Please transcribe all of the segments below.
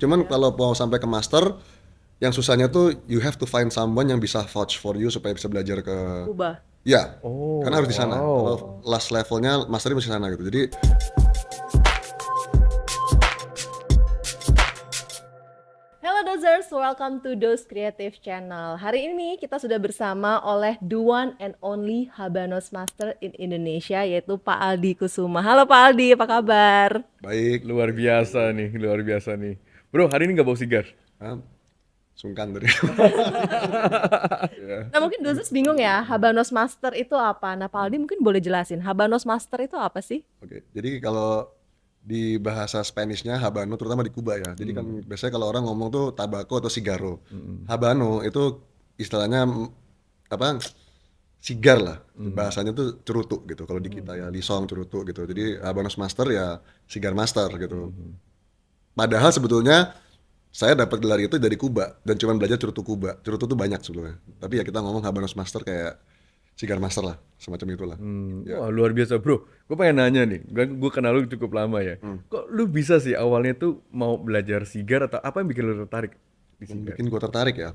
Cuman kalau mau sampai ke master, yang susahnya tuh you have to find someone yang bisa vouch for you supaya bisa belajar ke Ubah. ya, Oh, karena harus di sana. Kalau wow. last levelnya masternya masih di sana gitu. Jadi Hello Dozers, welcome to Doz Creative Channel. Hari ini kita sudah bersama oleh the one and only Habanos Master in Indonesia, yaitu Pak Aldi Kusuma. Halo Pak Aldi, apa kabar? baik, Luar biasa nih, luar biasa nih. Bro, hari ini nggak bawa sigar? ah, sungkan tadi. Ya. Nah mungkin Dozers bingung ya, Habanos Master itu apa? Nah Pak Aldi mungkin boleh jelasin, Habanos Master itu apa sih? Oke, jadi kalau di bahasa Spanishnya Habano, terutama di Kuba ya. Jadi kan biasanya kalau orang ngomong tuh tabako atau sigaro. Habano itu istilahnya apa? Sigar lah. Bahasanya tuh cerutu gitu. Kalau di kita ya lisong cerutu gitu. Jadi Habanos Master ya sigar master gitu. Padahal sebetulnya saya dapat gelar itu dari Kuba dan cuma belajar cerutu Kuba. Cerutu tuh banyak sebetulnya. Tapi ya kita ngomong Habanos Master kayak sigar master lah, semacam itulah. Ya. Wah, luar biasa, bro. Gue pengen nanya nih, gue kenal lu cukup lama ya. Kok lu bisa sih awalnya tuh mau belajar sigar atau apa yang bikin lu tertarik di Yang sigar? bikin gue tertarik ya.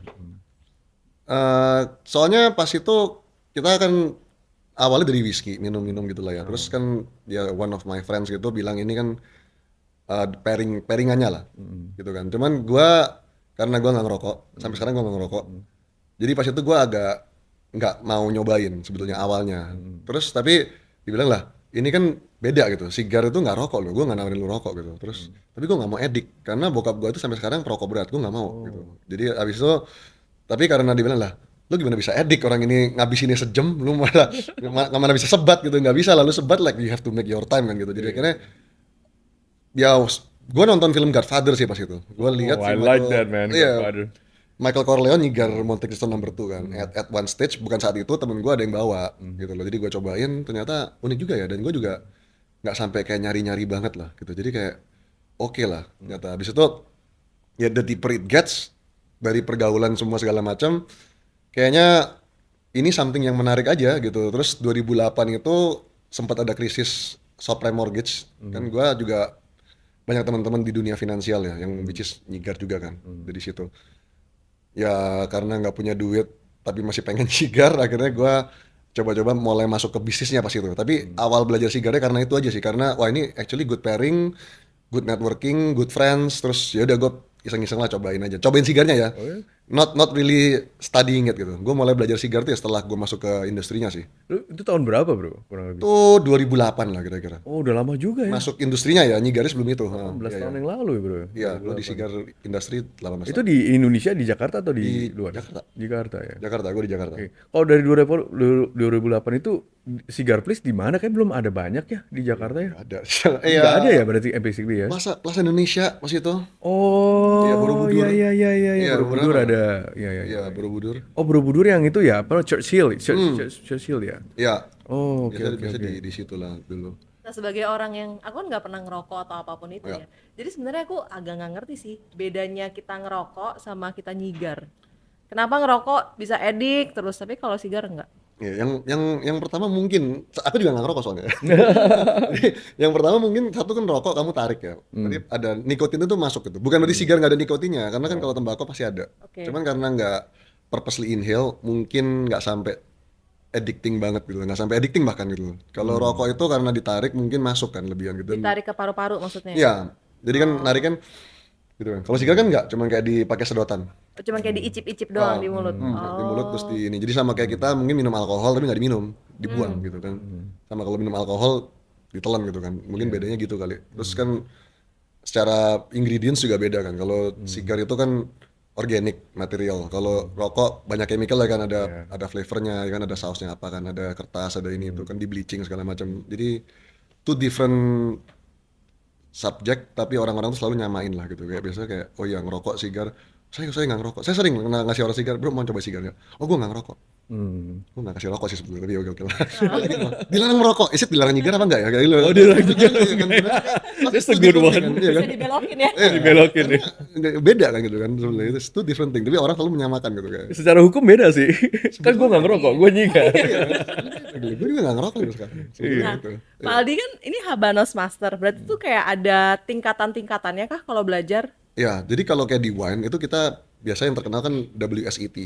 Soalnya pas itu kita kan awalnya dari whisky, minum-minum gitu lah ya. Terus kan ya one of my friends gitu bilang ini kan pairingannya lah, gitu kan. Cuman gua karena gua nggak ngerokok, sampai sekarang gua nggak ngerokok. Jadi pas itu gua agak nggak mau nyobain sebetulnya awalnya. Terus tapi dibilang lah, ini kan beda gitu. Sigar itu nggak rokok loh, gua nggak nawarin lu rokok gitu. Terus tapi gua nggak mau edik karena bokap gua itu sampai sekarang perokok berat, gua nggak mau gitu. Jadi abis itu tapi karena dibilang lah, lu gimana bisa edik orang ini ngabisinnya sejam, lu malah mana bisa sebat gitu, nggak bisa lalu sebat like you have to make your time kan gitu. Jadi akhirnya ya gue nonton film Godfather sih pas itu. Gue lihat Oh, si I like Michael, that, man, iya, Godfather. Michael Corleone nyigar Monte Cristo number 2 kan. At one stage bukan saat itu temen gue ada yang bawa gitu loh. Jadi gue cobain ternyata unik juga ya dan gue juga nggak sampai kayak nyari-nyari banget lah gitu. Jadi kayak oke lah ternyata. Habis itu ya the deeper it gets dari pergaulan semua segala macam kayaknya ini something yang menarik aja gitu. Terus 2008 itu sempat ada krisis subprime mortgage. Kan gue juga banyak teman-teman di dunia finansial ya yang which is nyigar juga kan dari situ. Ya karena nggak punya duit tapi masih pengen sigar akhirnya gue coba-coba mulai masuk ke bisnisnya pas itu. Tapi awal belajar sigarnya karena itu aja sih karena wah ini actually good pairing, good networking, good friends. Terus ya udah gue iseng-iseng lah cobain aja. Cobain sigarnya ya. Oh ya? Not really studying it gitu. Gue mulai belajar sigar tuh ya setelah gue masuk ke industrinya sih. Lu itu tahun berapa, bro? Kurang lebih. Itu 2008 lah kira-kira. Oh, udah lama juga ya. Masuk industrinya ya, nyigaris sebelum itu. 18 Iya, tahun iya. yang lalu ya, bro. Iya, gue di sigar industri 18 Itu tahun. di Indonesia, di Jakarta atau di Di luar? Jakarta. Jakarta ya. Jakarta, gue di Jakarta. Oke. Kalau dari 2008 itu Cigar Place di mana kan belum ada banyak ya di Jakarta ya? Ada. Nggak ada Iya. ya berarti basically ya? Plaza Indonesia pas itu. Oh, Iya, Borobudur. iya iya iya iya, Iya, Borobudur benar. ada. Iya iya. Iya, Borobudur. Oh, Borobudur yang itu ya, apa Churchill, Churchill ya. Iya. Oh, oke Biasa oke biasa oke. di situ lah dulu. Nah sebagai orang yang, aku kan nggak pernah ngerokok atau apapun itu Iya. ya. Jadi sebenarnya aku agak nggak ngerti sih bedanya kita ngerokok sama kita nyigar. Kenapa ngerokok bisa edik terus, tapi kalau sigar enggak? Ya, yang pertama mungkin aku juga nggak ngerokok soalnya. Jadi, yang pertama mungkin satu kan rokok kamu tarik ya. Berarti ada nikotin itu masuk gitu. Bukan berarti sigar nggak ada nikotinnya, karena kan kalau tembakau pasti ada. Oke. Cuman karena nggak purposely inhale, mungkin nggak sampai addicting banget gitu, nggak sampai addicting bahkan gitu. Kalau rokok itu karena ditarik mungkin masuk kan lebihan gitu. Ditarik ke paru-paru maksudnya? Iya, jadi kan narik kan gitu kan. Kalau sigar kan nggak, cuman kayak dipakai sedotan. Cuma kayak diicip-icip doang di mulut. Di mulut terus di ini. Jadi sama kayak kita mungkin minum alkohol tapi nggak diminum, dibuang gitu kan. Sama kalau minum alkohol ditelan gitu kan. Mungkin bedanya gitu kali. Terus kan secara ingredients juga beda kan. Kalau sigar itu kan organic material. Kalau rokok banyak chemical ya kan, ada flavornya, ya kan ada sausnya apa kan, ada kertas, ada ini itu kan di bleaching segala macam. Jadi two different subjek tapi orang-orang tuh selalu nyamain lah gitu. Kayak biasanya kayak oh iya ngerokok sigar. Saya nggak ngerokok. Saya sering ngasih orang sigar, bro mau coba sigar ya? Oh gue nggak ngerokok. Gue nggak kasih rokok sih sebetulnya, tapi oke lah. Dilarang merokok, is it dilarang nyigar apa enggak ya? Kayak gitu. Oh, dilarang nyigar. That's a good one. Bisa dibelokin ya? Dibelokin nih. Beda kan gitu kan sebenarnya itu two different thing, tapi orang selalu menyamakan gitu kayak. Secara hukum beda sih. Kan gue nggak ngerokok, gue nyigar. Gue juga nggak ngerokok gitu sekarang. Sebenarnya gitu. Pak Aldi kan ini Habanos Master, berarti tuh kayak ada tingkatan-tingkatannya kah kalau belajar? Ya, jadi kalau kayak di wine itu kita biasa yang terkenal kan WSET.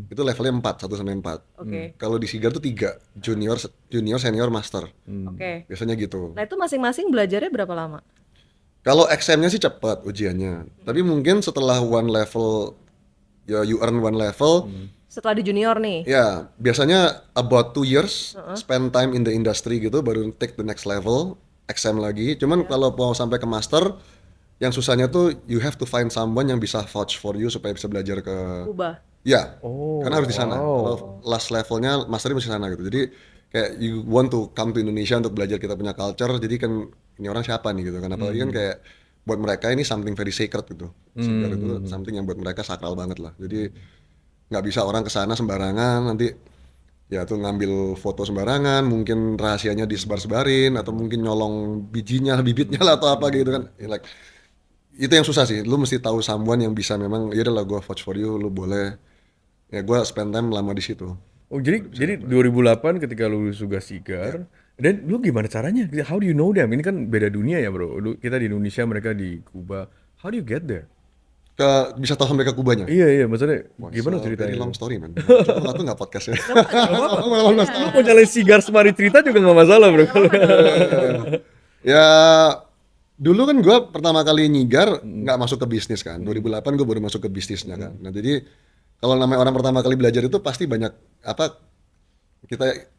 Itu levelnya 4, 1 sampai 4. Oke. Kalau di Sigar tuh 3, junior, senior, master. Oke. Biasanya gitu. Nah, itu masing-masing belajarnya berapa lama? Kalau exam-nya sih cepat ujiannya. Tapi mungkin setelah one level, ya you earn one level, Setelah di junior nih. ya biasanya about 2 years spend time in the industry gitu, baru take the next level, exam lagi. Cuman kalau mau sampai ke master, yang susahnya tuh you have to find someone yang bisa vouch for you supaya bisa belajar ke, Ubah. ya, Oh, karena harus di sana. wow. Kalau last levelnya masternya mesti sana gitu. Jadi kayak you want to come to Indonesia untuk belajar kita punya culture. Jadi kan ini orang siapa nih gitu kan. Apalagi kan kayak buat mereka ini something very sacred gitu. Sigar itu something yang buat mereka sakral banget lah. Jadi nggak bisa orang kesana sembarangan nanti ya tuh ngambil foto sembarangan, mungkin rahasianya disebar-sebarin atau mungkin nyolong bijinya, bibitnya lah atau apa gitu kan. Like itu yang susah sih. Lu mesti tahu someone yang bisa memang ya udahlah gue vouch for you, lu boleh. Ya gue spend time lama di situ. Oh, jadi 2008 ketika lu juga Sigar, dan lu gimana caranya? How do you know them? Ini kan beda dunia ya, Bro. Kita di Indonesia, mereka di Kuba. How do you get there? Bisa tahu sampai ke Kubanya. Iya, maksudnya Wah, gimana it's a very ceritanya? long story man. Cuma tuh nggak podcast ya. Lu mau nyalain Sigar semari cerita juga nggak masalah, Bro. Ya dulu kan gue pertama kali nyigar nggak masuk ke bisnis kan. 2008 gue baru masuk ke bisnisnya kan. Nah jadi kalau namanya orang pertama kali belajar itu pasti banyak apa kita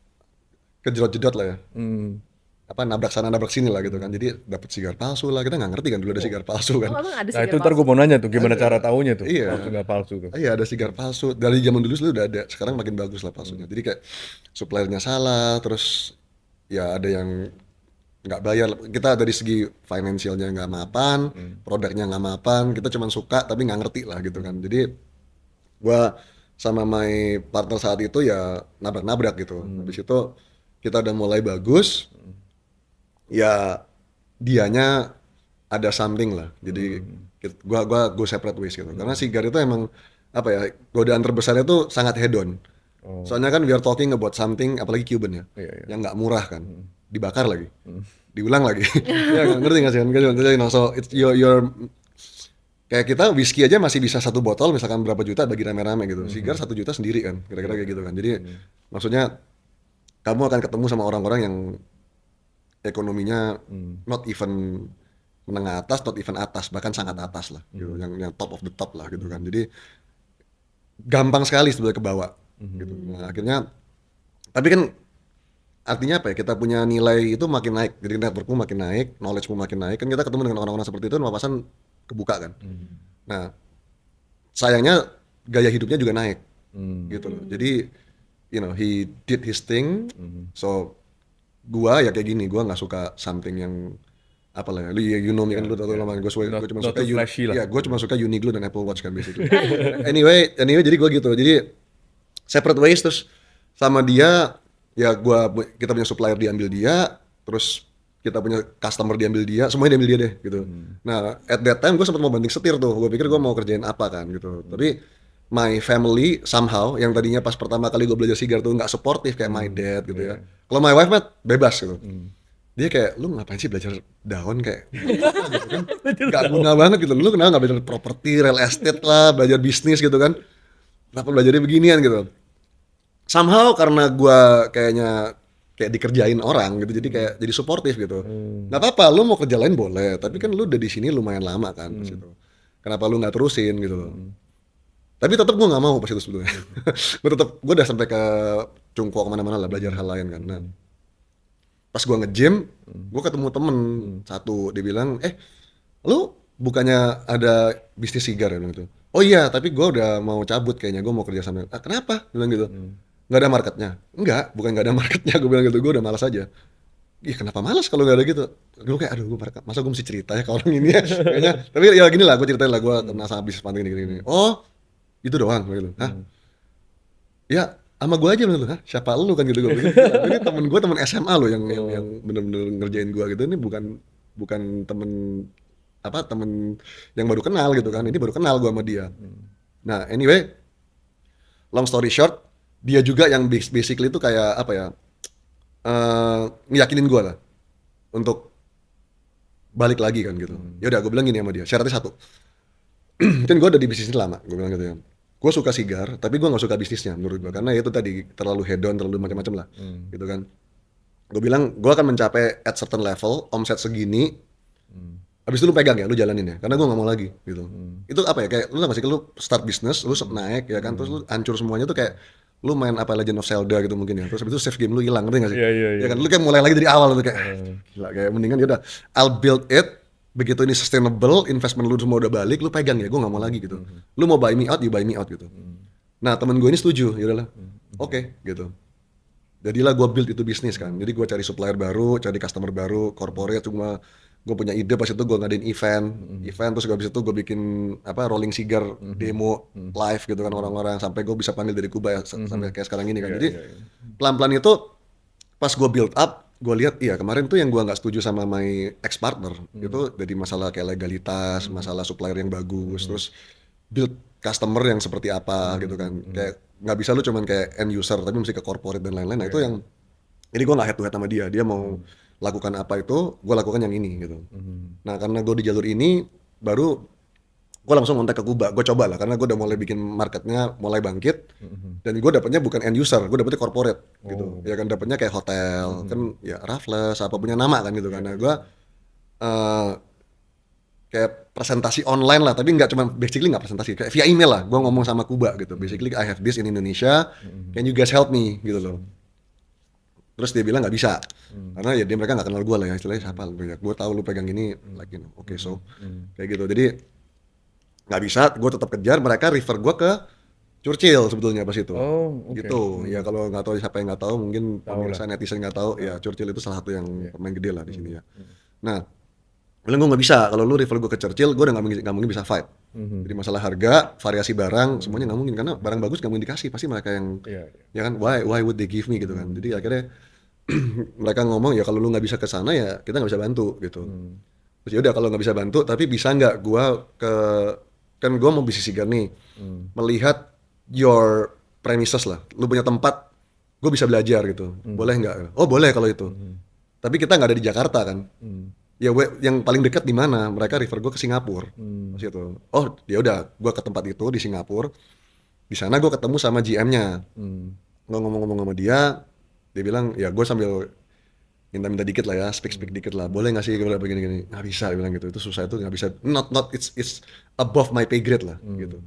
kejedot-jedot lah ya. Apa nabrak sana nabrak sini lah gitu kan. Jadi dapat sigar palsu lah. Kita nggak ngerti kan dulu ada sigar palsu kan. Oh, emang ada Nah, sigar itu ntar palsu? gue mau nanya tuh, gimana cara taunya tuh? Iya. Palsu nggak palsu tuh. Iya ada sigar palsu. Dari zaman dulu udah ada. Sekarang makin bagus lah palsunya. Jadi kayak suppliernya salah, terus ya ada yang nggak bayar. Kita dari segi finansialnya nggak mapan, produknya nggak mapan. Kita cuma suka tapi nggak ngerti lah gitu kan. Jadi gua sama my partner saat itu ya nabrak-nabrak gitu. Habis itu kita udah mulai bagus. Ya dianya ada something lah. Jadi gua go separate ways gitu. Karena sigar itu emang apa ya godaan terbesarnya tuh sangat hedon. Soalnya kan we are talking about something apalagi Cuban ya, yang nggak murah kan, dibakar lagi, diulang lagi. Ya ngerti nggak sih kan? So it's your kayak kita whisky aja masih bisa satu botol misalkan berapa juta bagi rame-rame gitu. Sigar 1 juta sendiri kan, kira-kira kayak gitu kan. Jadi maksudnya kamu akan ketemu sama orang-orang yang ekonominya not even menengah atas, not even atas, bahkan sangat atas lah, gitu. Yang top of the top lah gitu kan. Jadi gampang sekali sebenarnya kebawa, gitu. Nah, akhirnya, tapi kan artinya apa ya? Kita punya nilai itu makin naik, jadi networkmu makin naik, knowledge-mu makin naik. Kan kita ketemu dengan orang-orang seperti itu, wawasan kebuka kan. Nah, sayangnya gaya hidupnya juga naik, gitu loh. Jadi, you know, he did his thing, so gua ya kayak gini, gua nggak suka something yang apa lah, you know me kan lu tau lama, gue cuma Not suka too flashy lah. ya gue cuma suka Uniqlo dan Apple Watch kan basically. anyway jadi gua gitu, jadi separate ways. Terus sama dia ya kita punya supplier diambil dia, terus kita punya customer diambil dia, semuanya diambil dia deh gitu. Nah at that time gue sempat mau banting setir tuh, gue pikir gue mau kerjain apa kan gitu, tapi my family somehow yang tadinya pas pertama kali gue belajar sigar tuh nggak supportive kayak my dad gitu ya. Kalau my wife mah bebas gitu. Dia kayak, lu ngapain sih belajar daun kayak gitu kan? Gak guna banget gitu. Lu kenapa gak belajar properti, real estate lah, belajar bisnis gitu kan? Kenapa belajarnya beginian gitu? Somehow karena gua kayaknya kayak dikerjain orang gitu, jadi kayak jadi suportif gitu. Gak apa-apa, lu mau kerja lain boleh, tapi kan lu udah di sini lumayan lama kan pas itu. Kenapa lu nggak terusin gitu loh? Tapi tetap gue nggak mau pas itu sebetulnya. gue udah sampai ke Cungkuo kemana-mana lah belajar hal lain kan. Nah, pas gue nge-gym, gue ketemu temen satu, dia bilang, lu bukannya ada bisnis sigar ya? Gitu. Oh iya, tapi gue udah mau cabut kayaknya, gue mau kerja sama. Kenapa? Dia bilang gitu. Nggak ada marketnya? Enggak, bukan nggak ada marketnya, gue bilang gitu. Gue udah malas aja. Ih kenapa malas kalau nggak ada gitu? Gue kayak aduh, masa gue mesti cerita ya ke orang ini ya? Kayaknya, tapi ya gini lah, gue ceritain lah, gue kena sama bisnis panting gini. Oh, itu doang gitu. Hah? Ya sama gue aja gitu. Hah? Siapa lu kan gitu gue. Ini temen gue, temen SMA lo yang bener-bener ngerjain gue gitu. Ini bukan temen temen yang baru kenal gitu kan. Ini baru kenal gue sama dia. Nah anyway, long story short, dia juga yang basically itu kayak apa ya? Ngeyakinin gue lah untuk balik lagi kan gitu. Ya udah gue bilang gini sama dia, syaratnya satu. kan gue udah di bisnis ini lama, gue bilang gitu ya. Gue suka sigar, tapi gue nggak suka bisnisnya menurut gue, karena itu tadi terlalu hedon, terlalu macam-macam lah, gitu kan. Gue bilang gue akan mencapai at certain level, omset segini, habis itu lu pegang ya, lu jalanin ya, karena gue nggak mau lagi, gitu. Itu apa ya, kayak lu tau gak sih, lu start bisnis, lu naik ya kan, terus lu hancur semuanya tuh kayak lu main apa Legend of Zelda gitu mungkin ya, terus habis itu save game lu hilang, ngerti gak sih? Iya, iya, Ya iya. kan, lu kayak mulai lagi dari awal tuh kayak, gila, kayak mendingan ya udah, I'll build it, begitu ini sustainable, investment lu semua udah balik, lu pegang ya, gue nggak mau lagi gitu. Lu mau buy me out, you buy me out gitu. Nah temen gue ini setuju, ya udahlah, oke gitu. Jadilah gue build itu bisnis kan. Jadi gue cari supplier baru, cari customer baru, corporate cuma gue punya ide pas itu gue ngadain event terus habis itu gue bikin apa rolling cigar demo live gitu kan orang-orang sampai gue bisa panggil dari Kuba ya sampai kayak sekarang ini kan. Iya, Jadi iya, iya. pelan-pelan itu pas gue build up, gue lihat iya kemarin tuh yang gue nggak setuju sama my ex partner itu dari masalah kayak legalitas, masalah supplier yang bagus, terus build customer yang seperti apa gitu kan. Kayak nggak bisa lu cuman kayak end user tapi mesti ke corporate dan lain-lain. Nah itu yang jadi gue nggak head to head sama dia mau lakukan apa itu, gue lakukan yang ini gitu. Nah karena gue di jalur ini baru gue langsung kontak ke Kuba, gue coba lah karena gue udah mulai bikin marketnya mulai bangkit dan gue dapetnya bukan end user, gue dapetnya corporate gitu. Ya kan dapetnya kayak hotel kan ya Raffles apa punya nama kan gitu. Karena gue kayak presentasi online lah, tapi nggak cuma basically nggak presentasi, kayak via email lah. Gue ngomong sama Kuba gitu, basically I have this in Indonesia, can you guys help me gitu loh. Terus dia bilang nggak bisa, karena ya dia mereka nggak kenal gue lah ya, istilahnya siapa lu ya. Gue tahu lu pegang ini, like you know, oke so kayak gitu. Jadi nggak bisa, gue tetap kejar. Mereka refer gue ke Churchill sebetulnya pas itu. Oh, oke. Gitu. Ya kalau nggak tahu siapa yang nggak tahu, mungkin Tahu pemirsa lah. netizen nggak tahu, ya Churchill itu salah satu yang pemain gede lah di sini ya. Nah, bilang gue nggak bisa, kalau lu refer gue ke Churchill, gue udah nggak mungkin bisa fight. Jadi masalah harga, variasi barang, semuanya nggak mungkin, karena barang bagus nggak mungkin dikasih, pasti mereka yang Iya, iya. ya kan, why would they give me gitu kan. Jadi akhirnya mereka ngomong ya kalau lu nggak bisa ke sana ya kita nggak bisa bantu gitu. Terus ya udah kalau nggak bisa bantu, tapi bisa nggak gue ke, kan gue mau bisnis sigar nih, melihat your premises lah, lu punya tempat, gue bisa belajar gitu, boleh nggak? Oh boleh kalau itu, tapi kita nggak ada di Jakarta kan. Ya yang paling dekat di mana? Mereka refer gue ke Singapura. Pas itu. Oh, ya udah, gue ke tempat itu di Singapura. Di sana gue ketemu sama GM-nya. Gue ngomong-ngomong sama dia bilang, ya gue sambil minta-minta dikit lah ya, speak dikit lah. Boleh nggak sih gue begini-gini? Nggak bisa, dia bilang gitu. Itu susah, itu nggak bisa. Not it's above my pay grade lah gitu.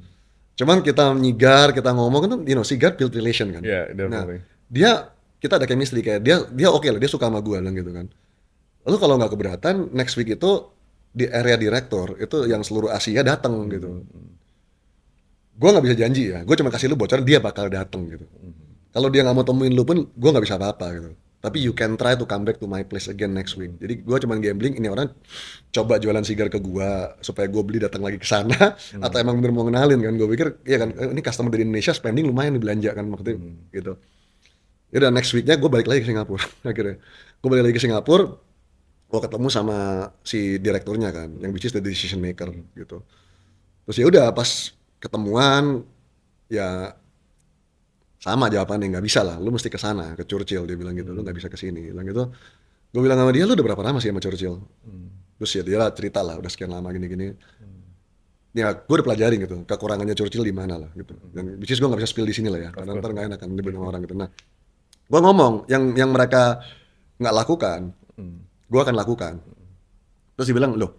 Cuman kita nyigar, kita ngomong kan, you know, sigar build relation kan. Yeah, Nah, definitely. kita ada chemistry, kayak dia oke lah, dia suka sama gue bilang gitu kan. Lalu kalau nggak keberatan, next week itu di area direktur itu yang seluruh Asia datang gitu. Gue nggak bisa janji ya, gue cuma kasih lu bocoran dia bakal datang gitu. Kalau dia nggak mau temuin lu pun, gue nggak bisa apa-apa gitu. Tapi you can try to come back to my place again next week. Jadi gue cuma gambling, ini orang coba jualan sigar ke gue supaya gue beli datang lagi ke sana, atau emang bener mau ngenalin kan? Gue pikir, iya kan, ini customer dari Indonesia spending lumayan nih belanja kan maksudnya gitu. Yaudah next weeknya gue balik lagi ke Singapura akhirnya. Gue balik lagi ke Singapura, gue ketemu sama si direkturnya kan, yang which is the decision maker gitu. Terus ya udah pas ketemuan ya sama jawabannya, nggak bisa lah, lu mesti ke sana ke Churchill, dia bilang gitu, lu nggak bisa ke sini, bilang gitu. Gue bilang sama dia, lu udah berapa lama sih sama Churchill? Terus ya dia lah cerita lah, udah sekian lama gini-gini. Ya gue udah pelajarin gitu, kekurangannya Churchill di mana lah gitu. Dan which is gue nggak bisa spill di sini lah ya, karena ntar nggak enak kan dibilang orang gitu. Nah, gue ngomong yang mereka nggak lakukan, gue akan lakukan. Terus dia bilang, loh,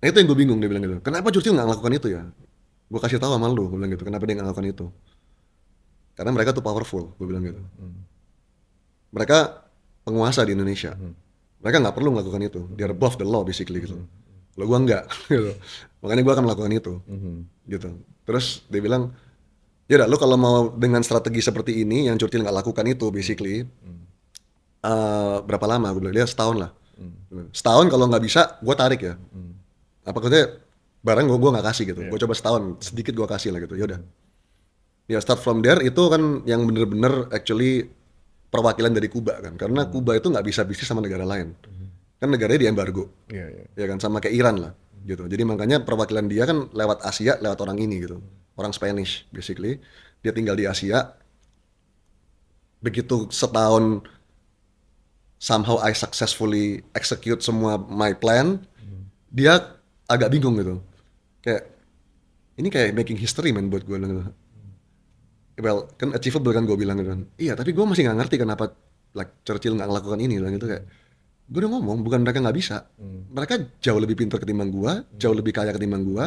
nah itu yang gue bingung, dia bilang gitu. Kenapa Churchill nggak ngelakukan itu ya? Gue kasih tahu sama lu, gue bilang gitu. Kenapa dia nggak ngelakukan itu? Karena mereka tuh powerful, gue bilang gitu. Mereka penguasa di Indonesia. Mereka nggak perlu melakukan itu. They're above the law basically gitu. Kalau gue nggak, gitu. Makanya gue akan melakukan itu, gitu. Terus dia bilang, ya udah, lu kalau mau dengan strategi seperti ini, yang Churchill nggak lakukan itu basically, berapa lama? Gue bilang dia setahun lah. Setahun kalau nggak bisa, gue tarik ya. Apa katanya barang gue nggak kasih gitu. Gue coba setahun, sedikit gue kasih lah gitu. Ya udah. Ya start from there itu kan yang bener-bener actually perwakilan dari Kuba kan. Karena Kuba itu nggak bisa bisnis sama negara lain. Kan negaranya di embargo. Iya, iya. Ya kan sama kayak Iran lah gitu. Jadi makanya perwakilan dia kan lewat Asia, lewat orang ini gitu. Orang Spanish basically. Dia tinggal di Asia. Begitu setahun somehow I successfully execute semua my plan, dia agak bingung gitu. Kayak ini kayak making history man buat gue gitu. Well, kan achievable kan gue bilang gitu kan. Iya, tapi gue masih nggak ngerti kenapa like Churchill nggak ngelakukan ini lah gitu kayak. Gue udah ngomong, bukan mereka nggak bisa. Mereka jauh lebih pintar ketimbang gue, jauh lebih kaya ketimbang gue,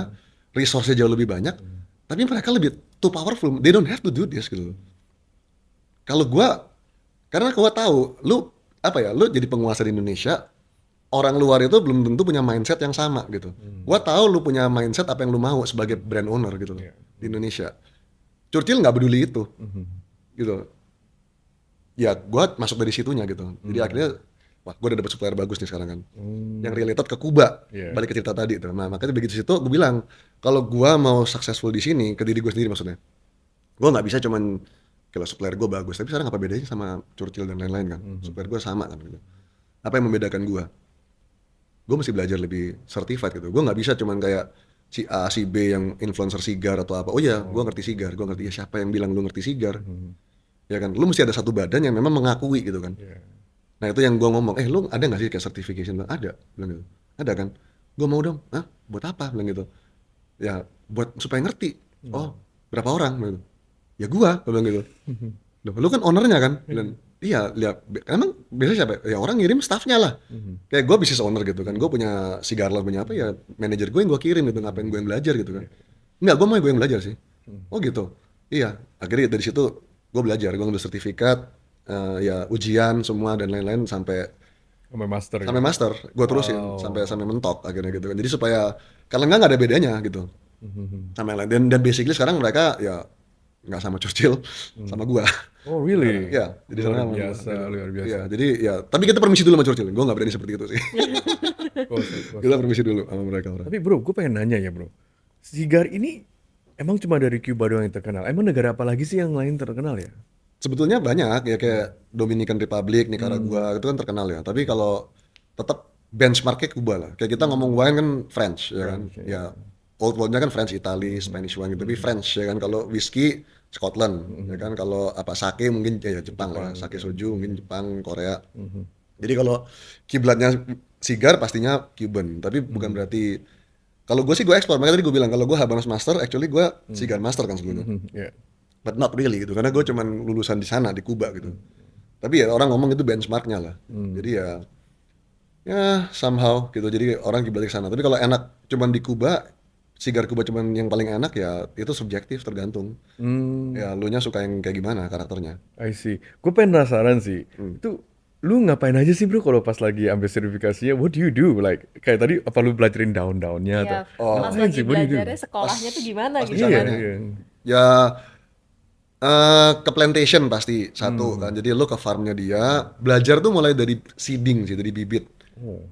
resource-nya jauh lebih banyak. Tapi mereka lebih too powerful. They don't have to do this gitu. Kalau gue, karena gue tahu, lu jadi penguasa di Indonesia, orang luar itu belum tentu punya mindset yang sama gitu. Gue tahu lu punya mindset apa yang lu mau sebagai brand owner gitu di Indonesia. Churchill nggak peduli itu, gitu. Ya, gue masuk dari situnya gitu. Jadi akhirnya, wah, gue udah dapet supplier bagus nih sekarang kan. Yang related ke Kuba, balik ke cerita tadi tuh. Nah, makanya begitu situ gue bilang, kalau gue mau successful di sini, ke diri gue sendiri maksudnya, gue nggak bisa cuman kalau supplier gue bagus, tapi sekarang apa bedanya sama Churchill dan lain-lain kan? Supplier gue sama kan gitu. Apa yang membedakan gue? Gue mesti belajar lebih certified gitu. Gue nggak bisa cuman kayak si A, si B yang influencer sigar atau apa. Oh iya, gue ngerti sigar, gue ngerti. Ya siapa yang bilang lu ngerti sigar? Ya kan, lu mesti ada satu badan yang memang mengakui gitu kan. Nah itu yang gue ngomong, lu ada nggak sih kayak certification? Ada, bilang gitu. Ada kan? Gue mau dong. Hah? Buat apa? Bilang gitu. Ya buat supaya ngerti. Oh berapa orang? Bilang gitu. Ya gue bilang gitu. Loh, lu kan ownernya kan? Bilang, iya, lihat. Emang biasanya siapa? Ya orang ngirim staffnya lah. Kayak gue business owner gitu kan. Gue punya Sigarla punya apa ya? Manajer gue yang gue kirim gitu. Ngapain gue yang belajar gitu kan? Enggak, gue mau gue yang belajar sih. Oh gitu. Iya. Akhirnya dari situ gue belajar. Gue ngambil sertifikat, ya ujian semua dan lain-lain sampai master. sampai master. Gue terusin sampai mentok akhirnya gitu kan. Jadi supaya kalau nggak ada bedanya gitu. Sama yang lain. Dan basically sekarang mereka ya nggak sama Churchill, sama gua. Oh really? Ya, jadi luar sama biasa, gua. luar biasa. Ya, jadi ya, tapi kita permisi dulu sama Churchill. Gua nggak berani seperti itu sih. Kosong. Kita permisi dulu sama mereka. Tapi bro, gue pengen nanya ya bro, sigar ini emang cuma dari Cuba doang yang terkenal? Emang negara apa lagi sih yang lain terkenal ya? Sebetulnya banyak ya kayak Dominican Republic, Nicaragua itu kan terkenal ya. Tapi kalau tetap benchmarknya Kuba lah. Kayak kita ngomong wine kan French ya kan. Ya Old World-nya kan French, Italy, Spanish wine gitu. Tapi French ya kan. Kalau whiskey Scotland ya kan. Kalau apa sake mungkin ya Jepang lah. Sake soju mungkin Jepang, Korea. Jadi kalau kiblatnya sigar pastinya Cuban. Tapi bukan berarti kalau gue sih gue ekspor. Makanya tadi gue bilang kalau gue Habanos Master, actually gue sigar master kan sebelumnya. But not really gitu. Karena gue cuman lulusan di sana di Kuba gitu. Tapi ya orang ngomong itu benchmarknya lah. Jadi ya somehow gitu. Jadi orang kiblat ke sana. Tapi kalau enak cuman di Kuba, sigar Kuba cuman yang paling enak ya itu subjektif tergantung. Ya lu nya suka yang kayak gimana karakternya. I see. Gue pengen penasaran sih. Itu lu ngapain aja sih bro kalau pas lagi ambil sertifikasinya? What do you do? Like kayak tadi apa lu belajarin daun-daunnya Iya, atau pas ngapain lagi sih? What do you do? belajarnya sekolahnya tuh gimana pas gitu di Iya, kan? sana. iya. Ya ke plantation pasti satu kan. Jadi lu ke farmnya dia, belajar tuh mulai dari seeding sih, dari bibit.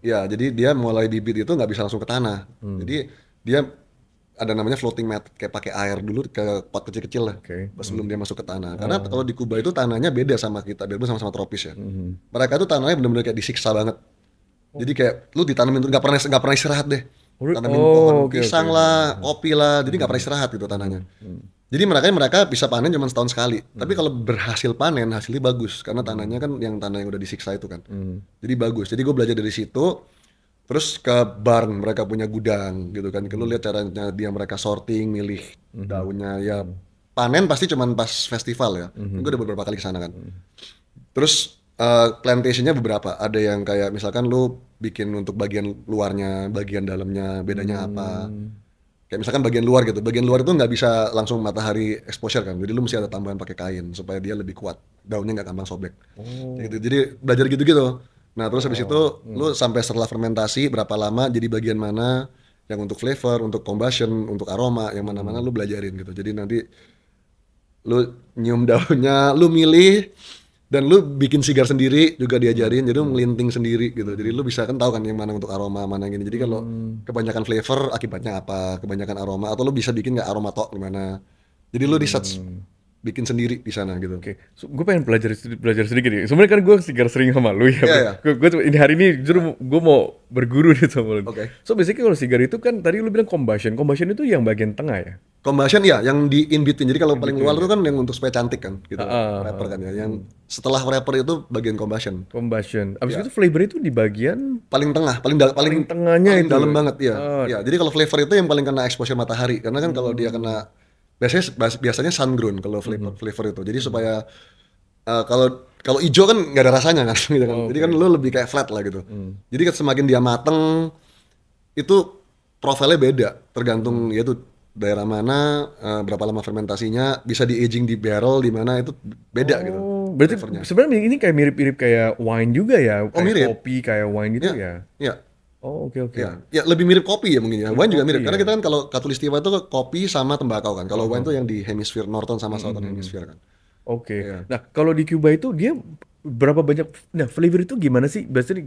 Ya, jadi dia mulai bibit itu nggak bisa langsung ke tanah. Jadi dia ada namanya floating method, kayak pakai air dulu ke pot kecil-kecil lah, sebelum dia masuk ke tanah. Karena kalau di Kuba itu tanahnya beda sama kita, beda sama-sama tropis ya. Mereka tuh tanahnya benar-benar kayak disiksa banget. Jadi kayak lu ditanamin tuh nggak pernah istirahat deh. Tanamin pohon pisang lah, kopi lah, jadi nggak pernah istirahat gitu tanahnya. Jadi mereka bisa panen cuma setahun sekali. Tapi kalau berhasil panen hasilnya bagus karena tanahnya kan yang tanah yang udah disiksa itu kan. Jadi bagus. Jadi gue belajar dari situ. Terus ke barn mereka punya gudang gitu kan. Lu lihat caranya dia mereka sorting, milih daunnya ya. Panen pasti cuma pas festival ya. Gue udah beberapa kali ke sana kan. Terus plantationnya beberapa. Ada yang kayak misalkan lu bikin untuk bagian luarnya, bagian dalamnya bedanya apa. Kayak misalkan bagian luar gitu. Bagian luar itu nggak bisa langsung matahari exposure kan. Jadi lu mesti ada tambahan pakai kain supaya dia lebih kuat. Daunnya nggak gampang sobek. Gitu. Jadi belajar gitu-gitu. Nah terus habis itu lu sampai setelah fermentasi berapa lama jadi bagian mana yang untuk flavor, untuk combustion, untuk aroma, yang mana-mana lu belajarin gitu. Jadi nanti lu nyium daunnya, lu milih dan lu bikin sigar sendiri juga diajarin. Jadi lu melinting sendiri gitu. Jadi lu bisa kan tahu kan yang mana untuk aroma, mana yang ini. Jadi kalau kebanyakan flavor akibatnya apa, kebanyakan aroma atau lu bisa bikin nggak aroma tok gimana. Jadi lu research bikin sendiri di sana gitu. Oke, gue pengen belajar sedikit ya. Sebenarnya kan gue sigar sering sama lu ya. Iya. Gue ini hari ini justru gue mau berguru nih sama lu. Oke. So basically kalau sigar itu kan tadi lu bilang combustion itu yang bagian tengah ya. Combustion ya, yang di in between. Jadi kalau paling luar itu kan yang untuk supaya cantik kan, gitu. Wrapper kan ya. Yang setelah wrapper itu bagian combustion. Combustion. Abis itu flavor itu di bagian Paling tengah, paling tengahnya paling itu. dalam banget ya. Oh. Ya, jadi kalau flavor itu yang paling kena exposure matahari. Karena kan kalau dia kena biasanya sun grown kalau flavor itu. Jadi supaya kalau hijau kan nggak ada rasanya kan, gitu kan. Jadi kan lu lebih kayak flat lah gitu. Jadi kan semakin dia mateng itu profilnya beda, tergantung yaitu daerah mana, berapa lama fermentasinya, bisa di aging di barrel di mana itu beda gitu. Berarti flavornya. sebenarnya ini kayak mirip-mirip kayak wine juga ya, kayak mirip. kopi kayak wine gitu ya. Iya. Oh, oke. Ya lebih mirip kopi ya mungkin ya. Wine juga mirip kopi, karena kita kan kalau Katulistiwa itu kopi sama tembakau kan. Kalau wine itu yang di hemisfer northern sama southern hemisphere kan. Oke. Iya. Nah, kalau di Cuba itu dia berapa banyak, nah flavor itu gimana sih? Biasanya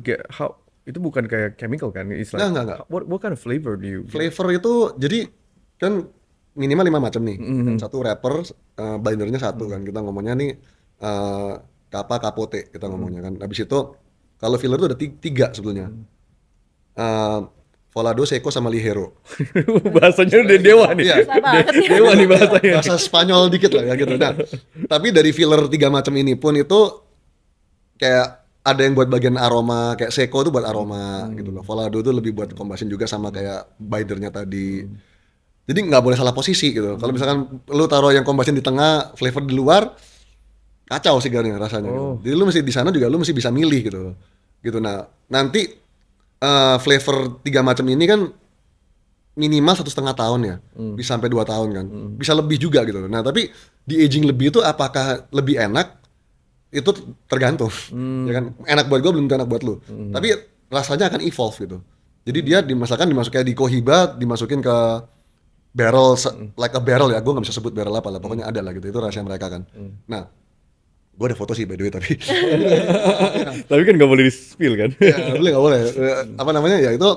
itu bukan kayak chemical kan? It's like, Nggak. What kind of flavor do you? Flavor itu jadi kan minimal 5 macam nih. Kan satu wrapper, blendernya satu kan. Kita ngomongnya nih kapote kita ngomongnya kan. Habis itu kalau filler itu ada 3 sebetulnya. Volado, Seco sama Ligero. Bahasanya udah dewa nih. Iya. Susah banget ya. Dewa nih bahasanya. Bahasa Spanyol dikit lah ya gitu. Nah, tapi dari filler 3 macam ini pun itu kayak ada yang buat bagian aroma, kayak Seco itu buat aroma gitu loh. Volado itu lebih buat combustion juga sama kayak bidernya tadi. Jadi nggak boleh salah posisi gitu. Kalau misalkan lu taruh yang combustion di tengah, flavor di luar, kacau sigarnya rasanya. Gitu. Jadi lu mesti di sana juga lu mesti bisa milih gitu. Gitu. Nah, nanti flavor 3 macam ini kan minimal 1,5 tahun ya, bisa sampai 2 tahun kan, bisa lebih juga gitu. Nah tapi di aging lebih itu apakah lebih enak? Itu tergantung, ya kan. Enak buat gue belum tentu enak buat lu. Tapi rasanya akan evolve gitu. Jadi dia dimasukkan kayak di Cohiba, dimasukin ke barrel, like a barrel ya. Gue nggak bisa sebut barrel apa lah, pokoknya ada lah gitu. Itu rahasia mereka kan. Nah, gue ada foto sih by the way tapi. Tapi kan nggak boleh di-spill kan? Ya, nggak boleh. Apa namanya ya itu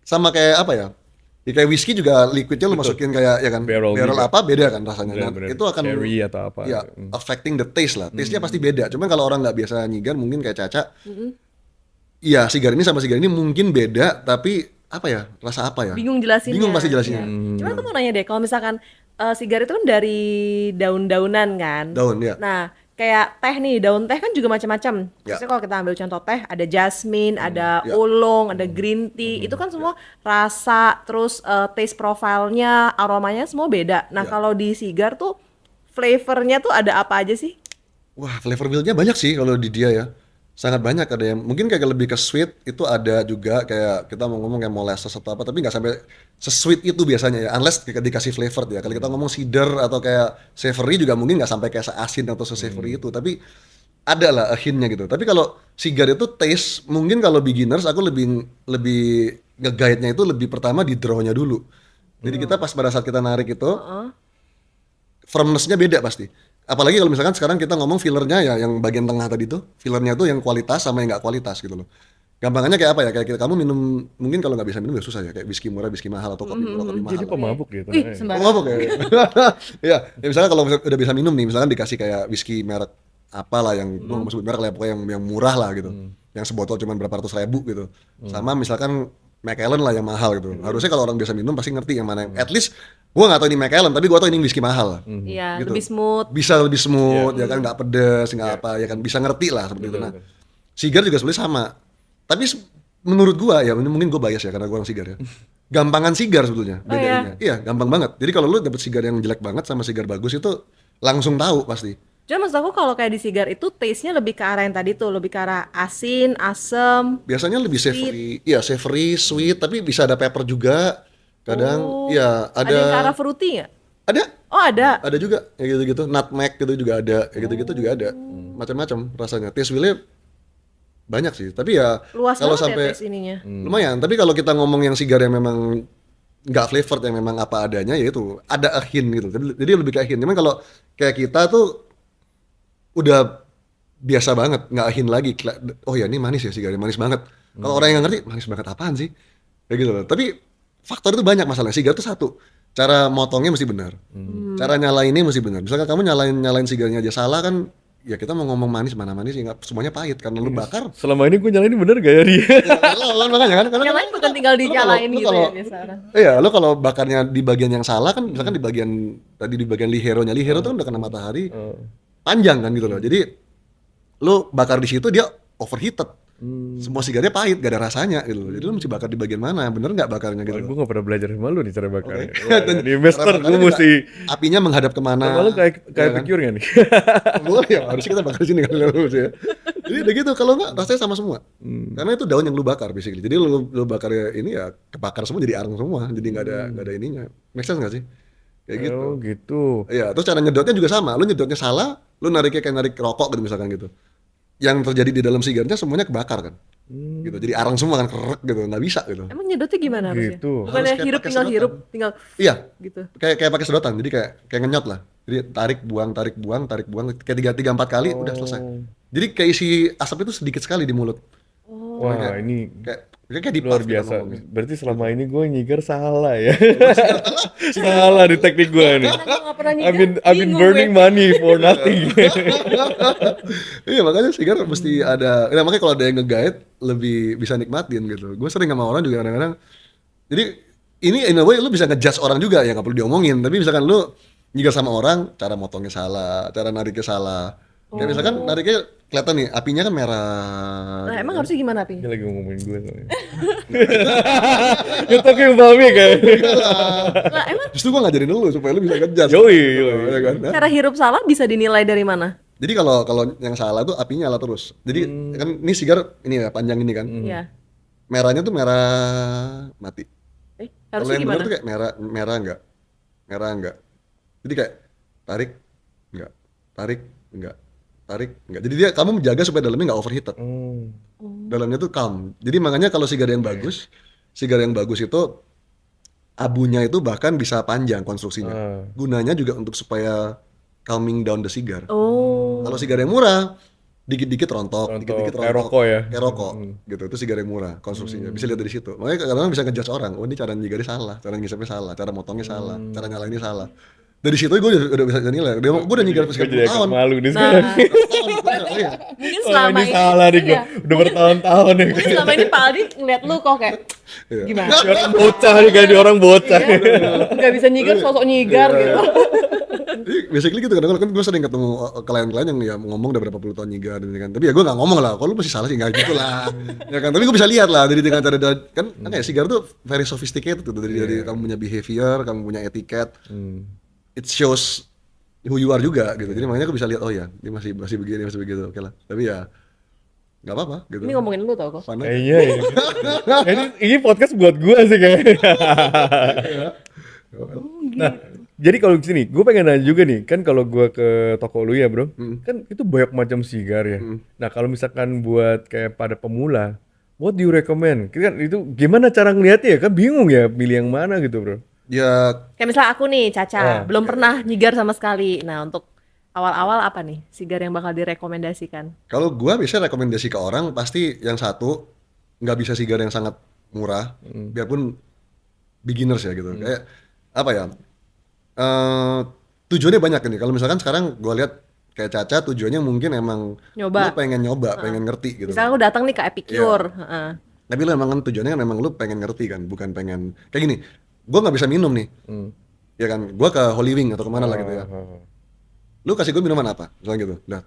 sama kayak apa ya? Ya kayak whisky juga liquidnya lu masukin kayak ya kan Barrel barrel juga. apa beda kan rasanya. Nah, Bener-bener. itu akan Sherry atau apa. ya affecting the taste lah. Taste-nya pasti beda. Cuman kalau orang nggak biasa nyigar mungkin kayak Caca. Iya, sigar ini sama sigar ini mungkin beda tapi apa ya? Rasa apa ya? Bingung jelasinnya. Bingung pasti jelasinnya. Cuman aku mau nanya deh, kalau misalkan sigar itu kan dari daun-daunan kan? Daun ya. Nah, kayak teh nih, daun teh kan juga macam-macam. Ya. Misalnya kalau kita ambil contoh teh, ada jasmine, ada Ya. oolong, ada green tea. Itu kan semua rasa, terus taste profile-nya, aromanya semua beda. Nah, Ya. kalau di sigar tuh flavornya tuh ada apa aja sih? Wah, flavor wheel-nya banyak sih kalau di dia ya. Sangat banyak, ada yang mungkin kayak lebih ke sweet, itu ada juga kayak kita mau ngomong kayak molasses atau apa, tapi nggak sampai se-sweet itu biasanya ya, unless dikasih flavor ya. Kalau kita ngomong cider atau kayak savory juga mungkin nggak sampai kayak se-asin atau se-savory itu, tapi ada lah a hint-nya gitu. Tapi kalau sigar itu taste, mungkin kalau beginners aku lebih nge-guide-nya itu lebih pertama di draw-nya dulu. Jadi kita pas pada saat kita narik itu, firmness-nya beda pasti. Apalagi kalau misalkan sekarang kita ngomong fillernya ya yang bagian tengah tadi tuh, fillernya tuh yang kualitas sama yang nggak kualitas gitu loh. Gampangannya kayak apa ya? Kayak kamu minum, mungkin kalau nggak bisa minum ya susah ya, kayak whisky murah, whisky mahal atau kopi murah, kopi mahal. Jadi pemabuk gitu. Ih, sembarang. Oh, apa kayak? Ya, misalnya kalau udah bisa minum nih, misalkan dikasih kayak whisky merek apalah yang gue nggak mau sebut merek lah, pokoknya yang murah lah gitu, yang sebotol cuma berapa ratus ribu gitu. Sama misalkan Macallan lah yang mahal gitu. Harusnya kalau orang biasa minum pasti ngerti yang mana yang. At least gue nggak tahu ini Macallan, tapi gue tahu ini whisky mahal. Iya, Gitu. lebih smooth. Bisa lebih smooth, ya kan nggak pedes, nggak apa, ya kan bisa ngerti lah seperti itu. Nah, sigar juga sebenarnya sama. Tapi menurut gua ya, mungkin gua bias ya karena gua orang sigar ya. Gampangan sigar sebetulnya Oh, bedainnya. Iya, gampang banget. Jadi kalau lu dapet sigar yang jelek banget sama sigar bagus itu langsung tahu pasti. Cuma maksud aku kalau kayak di sigar itu taste-nya lebih ke arah yang tadi tuh, lebih ke arah asin, asem. Biasanya lebih savory, iya savory, sweet, tapi bisa ada pepper juga. Kadang, iya Ada yang ke arah ada, fruity nggak? ada, Oh ada. ada juga kayak gitu-gitu. Nutmeg gitu juga ada, kayak gitu-gitu juga ada. Macam-macam rasanya. Taste wheel-nya banyak sih. Tapi ya Luas kalau banget sampai ya taste ininya. lumayan. Tapi kalau kita ngomong yang sigar yang memang nggak flavored, yang memang apa adanya, ya itu ada a hint gitu. Jadi lebih kayak hint. Cuman kalau kayak kita tuh udah biasa banget, nggak hint lagi. Oh ya ini manis ya sigarnya, manis banget. Kalau orang yang nggak ngerti, manis banget apaan sih? Kayak gitu loh. Tapi faktor itu banyak masalahnya. Sigar tuh satu, cara motongnya mesti benar. Cara nyalainnya mesti benar. Misalkan kamu nyalain sigarnya aja salah kan, ya kita mau ngomong manis mana manis ya nggak semuanya pahit karena lu bakar. Selama ini gue nyalain bener gak ya dia? Ya, makanya kan karena Yang lain bukan tinggal dinyalain lu gitu kalau- ya biasa orang. Iya, lo kalau bakarnya di bagian yang salah kan, misalkan di bagian tadi di bagian liheronya, lihero tuh kan udah kena matahari panjang kan gitu loh. Jadi lo bakar di situ dia overheated. Semua sigarnya pahit, gak ada rasanya gitu loh. Jadi lo mesti bakar di bagian mana, bener nggak bakarnya gitu Gue loh. gak pernah belajar sama lu nih cara bakarnya. Oke. Wah, Dan di master cara gue bakarnya juga mesti. apinya menghadap kemana. Sama lu kayak ya kan? picure gak nih? Boleh ya, harusnya kita bakar di sini kan harusnya ya. Jadi udah gitu, kalau nggak rasanya sama semua. Karena itu daun yang lu bakar basically. Jadi lu bakar ini ya kebakar semua jadi arang semua. Jadi nggak ada ininya. Make sense nggak sih? Kayak gitu. Oh gitu. Iya, terus cara nyedotnya juga sama. Lu nyedotnya salah, lu nariknya kayak narik rokok gitu misalkan gitu. Yang terjadi di dalam sigarnya semuanya kebakar kan. Gitu. Jadi arang semua kan kerek gitu, nggak bisa gitu. Emang nyedotnya gimana harusnya? Gitu. Bukannya Harus kayak hirup pakai tinggal sedotan. hirup, tinggal Iya, gitu. kayak pakai sedotan. Jadi kayak ngenyot lah. Jadi tarik buang kayak 3 4 kali udah selesai. Jadi kayak isi asap itu sedikit sekali di mulut. Wah ini Kayak di luar puff kita biasa. ngomongnya. Berarti selama ini gue nyigar salah ya. Salah di teknik gue nih. Karena gue gak pernah I've nyigar, been bingung burning gue. money for nothing. Iya makanya sigar mesti ada. Ya, makanya kalau ada yang nge-guide lebih bisa nikmatin gitu. Gue sering sama orang juga kadang-kadang. Jadi ini in a way lu bisa ngejudge orang juga ya nggak perlu diomongin. Tapi misalkan lu nyigar sama orang, cara motongnya salah, cara nariknya salah. Kayak misalkan nariknya kelihatan nih apinya kan merah. Nah, emang harusnya gimana Pi? Dia lagi ngomongin gue soalnya. You talking about me kan? Nah, emang Justru gue ngajarin lu supaya lu bisa ngejudge. Yoi. Ya kan? Nah, cara hirup salah bisa dinilai dari mana? jadi kalau yang salah tuh apinya nyala terus. Jadi kan ini sigar ini ya panjang ini kan. Iya. Merahnya tuh merah mati. Kalau Harusnya yang gimana? bener tuh kayak merah enggak. Jadi kayak tarik enggak. Jadi dia kamu menjaga supaya dalamnya enggak overheated. Dalamnya tuh calm. Jadi makanya kalau sigar yang bagus itu abunya itu bahkan bisa panjang konstruksinya. Gunanya juga untuk supaya calming down the cigar. Oh. Kalau sigar yang murah dikit-dikit rontok, dikit-dikit kayak rontok. rokok ya? Kayak rokok gitu. Itu sigar yang murah konstruksinya. Bisa lihat dari situ. Makanya kadang-kadang bisa ngejudge orang, oh ini cara nyigarnya salah, cara ngisapnya salah, cara motongnya salah, cara nyalainnya salah. Dari situ gue udah bisa nilai. Gue udah nyigar Gue sekian jadi tahun. agak malu nih Nah, sekarang. Iya. mungkin Oh, selama ini salah nih gue. iya. Udah bertahun-tahun nih. Mungkin selama ini Pak Aldi ngeliat lu kok kayak Iya. gimana? Di orang bocah nih kayak di orang bocah. Gak bisa nyigar, sosok nyigar Iya. gitu. Jadi basically gitu kadang-kadang kan gue sering ketemu klien-klien yang ya ngomong udah berapa puluh tahun nyigar dan kan. Tapi ya gue nggak ngomong lah, kalau lu masih salah sih nggak gitu lah. Ya kan, tapi gue bisa lihat lah dari dengan cara kan kayak sigar tuh very sophisticated tuh dari kamu punya behavior, kamu punya etiket. It shows who you are juga gitu. Jadi makanya gue bisa lihat oh ya, dia masih begini, masih begitu. Oke lah. Tapi ya nggak apa-apa gitu. Ini ngomongin lu tau kok. Fun aja. Iya ya. Ini podcast buat gue sih kayaknya. Nah, jadi kalau di sini, gue pengen nanya juga nih, kan kalau gue ke toko lu ya bro, kan itu banyak macam sigar ya. Nah kalau misalkan buat kayak pada pemula, what do you recommend? Kan itu gimana cara ngeliatnya ya? Kan bingung ya, pilih yang mana gitu bro. Ya Kayak misalnya aku nih, Caca, belum pernah nyigar sama sekali. Nah, untuk awal-awal apa nih sigar yang bakal direkomendasikan? kalau gue biasanya rekomendasi ke orang pasti yang satu nggak bisa sigar yang sangat murah, biarpun beginners ya gitu. Kayak apa ya? Tujuannya banyak nih. Kalau misalkan sekarang gue lihat kayak Caca tujuannya mungkin emang Nyoba. lu pengen nyoba, pengen ngerti gitu. Misalnya aku datang nih ke Epicure. Heeh. Tapi lu emang kan tujuannya kan emang lu pengen ngerti kan, bukan pengen kayak gini. Gue nggak bisa minum nih, ya kan? Gue ke Holy Wing atau kemana lah gitu ya. Lu kasih gue minuman apa? Misalnya gitu. Nah,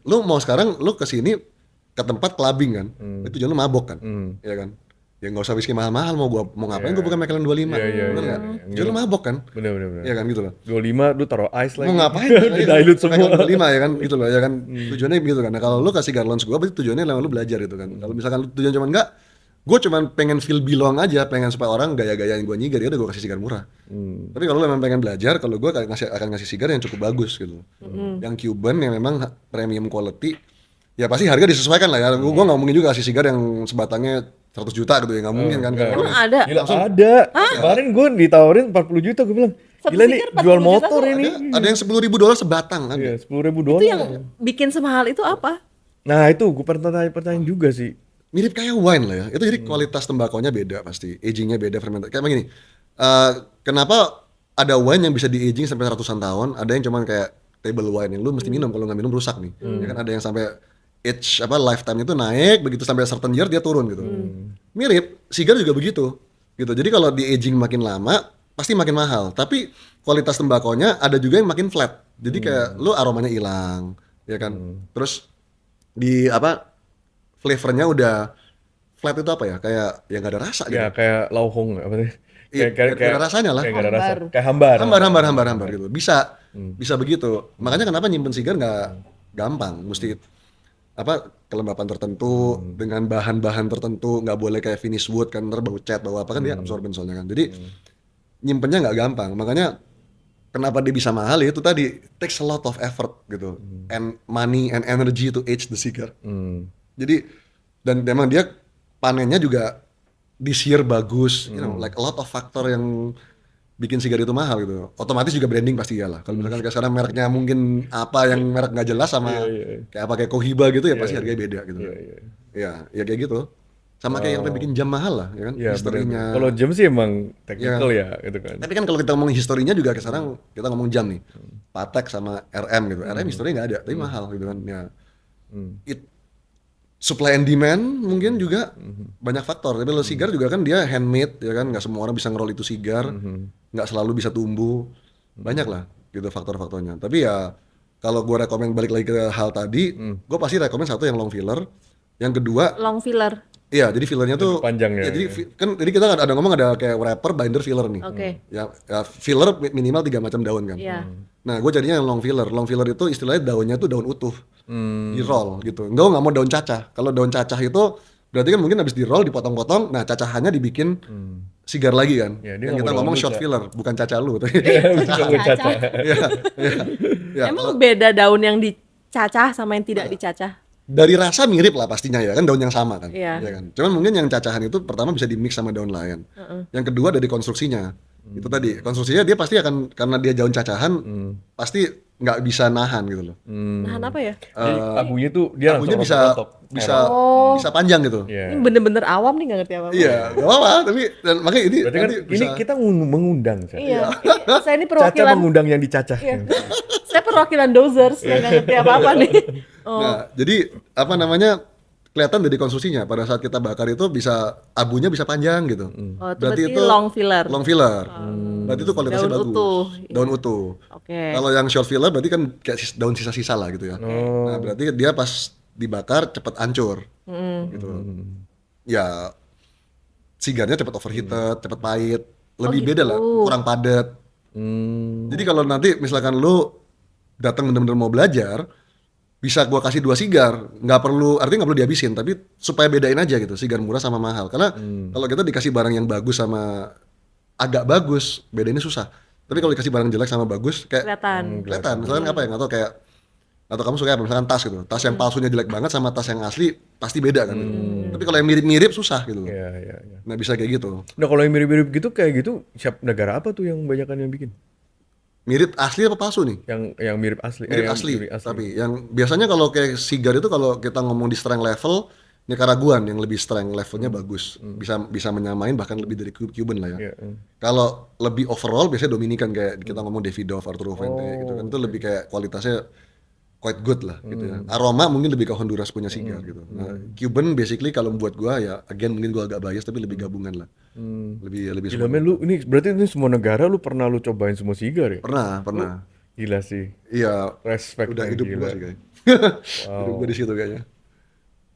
lu mau sekarang lu kesini ke tempat clubbing kan? Itu tujuan lu mabok kan? Ya kan? Ya nggak usah whisky mahal-mahal, mau ngapain gue bukan Macallan 25, bener nggak? Tujuan lu mabok kan? Bener. Ya kan gitu loh. 25 lu taruh ice lagi. Mau ngapain? Dilute semua. 25 ya kan gitu loh ya kan. Tujuannya gitu kan. Nah, kalau lu kasih garlons gue berarti tujuannya emang lu belajar gitu kan. Kalau misalkan lu tujuan cuman enggak, gue cuman pengen feel belong aja, pengen supaya orang gaya-gayain gue nyigar, ya udah gue kasih sigar murah. Tapi kalau lu memang pengen belajar, kalau gue akan ngasih sigar yang cukup bagus gitu. Yang Cuban yang memang premium quality, ya pasti harga disesuaikan lah ya. Gue nggak mungkin juga kasih sigar yang sebatangnya 100 juta gitu ya, nggak mungkin kan. Emang ada? Gila, ada. Kemarin gue ditawarin 40 juta, gue bilang, Satu gila nih sigar 40 jual juta motor tuh ini. Ada yang $10.000 sebatang kan. Iya, $10.000. Itu yang bikin semahal itu apa? Nah itu gue pernah pertanyaan juga sih. Mirip kayak wine lah ya. Itu jadi kualitas tembakonya beda pasti, agingnya beda, fermentasi. Kayak begini, kenapa ada wine yang bisa di aging sampai ratusan tahun, ada yang cuman kayak table wine yang lu mesti minum, kalau nggak minum rusak nih. Ya kan ada yang sampai age lifetime itu naik, begitu sampai certain year dia turun gitu. Mirip sigar juga begitu gitu. Jadi kalau di aging makin lama pasti makin mahal, tapi kualitas tembakonya ada juga yang makin flat. Jadi kayak lu aromanya hilang, ya kan. Terus di flavornya udah flat itu apa ya? Kayak yang gak ada rasa gitu. Ya kayak lauhong apa sih? Iya, gak ada rasanya lah. Kayak nggak ada rasa. Hambar. Kayak hambar. Gitu. Bisa begitu. Makanya kenapa nyimpen sigar nggak gampang, mesti kelembapan tertentu dengan bahan-bahan tertentu, nggak boleh kayak finish wood kan, ntar bau cat, bau apa kan dia absorben soalnya kan. Jadi nyimpennya nggak gampang. Makanya kenapa dia bisa mahal ya itu tadi, takes a lot of effort gitu, and money and energy to age the cigar. Jadi dan memang dia panennya juga this year bagus, you know, like a lot of factor yang bikin sigar itu mahal gitu. Otomatis juga branding pasti iyalah. Kalau misalkan kayak sekarang mereknya mungkin apa yang merek nggak jelas sama kayak Cohiba gitu ya pasti harganya beda gitu. Ya kayak gitu. Sama kayak yang bikin jam mahal lah, ya kan? Iya, Historinya. kalau jam sih emang technical ya gitu kan. Tapi kan kalau kita ngomong historinya juga sekarang kita ngomong jam nih. Patek sama RM gitu. RM historinya nggak ada, tapi mahal gitu kan. Ya. Supply and demand mungkin juga banyak faktor. Tapi kalau sigar juga kan dia handmade, ya kan, nggak semua orang bisa ngerol itu sigar, nggak selalu bisa tumbuh, banyak lah gitu faktor-faktornya. Tapi ya kalau gue rekomend balik lagi ke hal tadi, gue pasti rekomend satu yang long filler, yang kedua Long filler. iya, jadi fillernya tuh panjang ya. jadi kita ada ngomong ada kayak wrapper, binder, filler nih. Oke. Ya filler minimal 3 macam daun kan. Iya. Nah, gue jadinya yang long filler. Long filler itu istilahnya daunnya tuh daun utuh. Di roll gitu. Enggak mau daun cacah. Kalau daun cacah itu berarti kan mungkin habis di roll dipotong-potong, nah cacahannya dibikin sigar lagi kan. Ya, dia yang nggak kita mau ngomong daun short cacah. filler, bukan cacah lu. Tapi Cacah. ya, Emang beda daun yang dicacah sama yang tidak dicacah? dari rasa mirip lah pastinya ya kan, daun yang sama kan. Iya. Ya kan. Cuman mungkin yang cacahan itu pertama bisa di mix sama daun lain. Yang kedua dari konstruksinya. Itu tadi konstruksinya dia pasti akan, karena dia daun cacahan pasti nggak bisa nahan gitu loh. Nahan apa ya? Jadi abunya tuh dia Abunya langsung bisa rontok-rontok. bisa panjang gitu. Iya. Ini bener-bener awam nih, nggak ngerti apa-apa. Iya, nggak apa-apa, tapi dan makanya ini Berarti kan nanti ini bisa kita mengundang saya. Iya. Saya ini Caca perwakilan. mengundang yang dicacah. Iya. Saya perwakilan dozers yang nggak ngerti apa-apa nih. Nah, jadi apa namanya, kelihatan dari konstruksinya pada saat kita bakar itu bisa abunya bisa panjang gitu. Oh, itu berarti long filler. Long filler. Berarti itu kualitasnya Daun bagus. utuh. Daun utuh. Oke. Kalau yang short filler berarti kan kayak daun sisa-sisa lah gitu ya. Nah, berarti dia pas dibakar cepet hancur. Gitu. Ya sigarnya cepet overheated, cepet pahit, lebih beda lah, kurang padat. Jadi kalau nanti misalkan lu datang bener-bener mau belajar, bisa gua kasih 2 sigar, nggak perlu, artinya nggak perlu dihabisin, tapi supaya bedain aja gitu, sigar murah sama mahal. Karena kalau kita dikasih barang yang bagus sama agak bagus, bedainnya susah. Tapi kalau dikasih barang jelek sama bagus, kayak kelihatan. Misalkan apa ya, atau kayak, atau kamu suka apa, misalkan tas gitu, tas yang palsunya jelek banget sama tas yang asli pasti beda kan. Tapi kalau yang mirip-mirip susah gitu. Iya. Nah bisa kayak gitu. Nah kalau yang mirip-mirip gitu kayak gitu, siap negara apa tuh yang banyakan yang bikin? Mirip asli apa palsu nih? Yang mirip asli. Mirip yang asli, mirip tapi yang biasanya kalau kayak sigar itu kalau kita ngomong di strength level, Nicaraguan yang lebih strength levelnya bagus, bisa menyamain bahkan lebih dari Cuban lah ya. Iya. Kalau lebih overall biasanya Dominican kayak kita ngomong Davidoff, Arturo Fuente gitu kan, itu lebih kayak kualitasnya quite good lah gitu ya. Aroma mungkin lebih ke Honduras punya sigar gitu. Nah, Cuban basically kalau buat gua ya, again mungkin gua agak bias tapi lebih gabungan lah. Lebih Gila men, lu ini berarti ini semua negara lu pernah lu cobain semua sigar ya? pernah. Gila sih. Iya, Respect udah man, hidup gila. gua sih kayaknya. Hidup gua di situ kayaknya.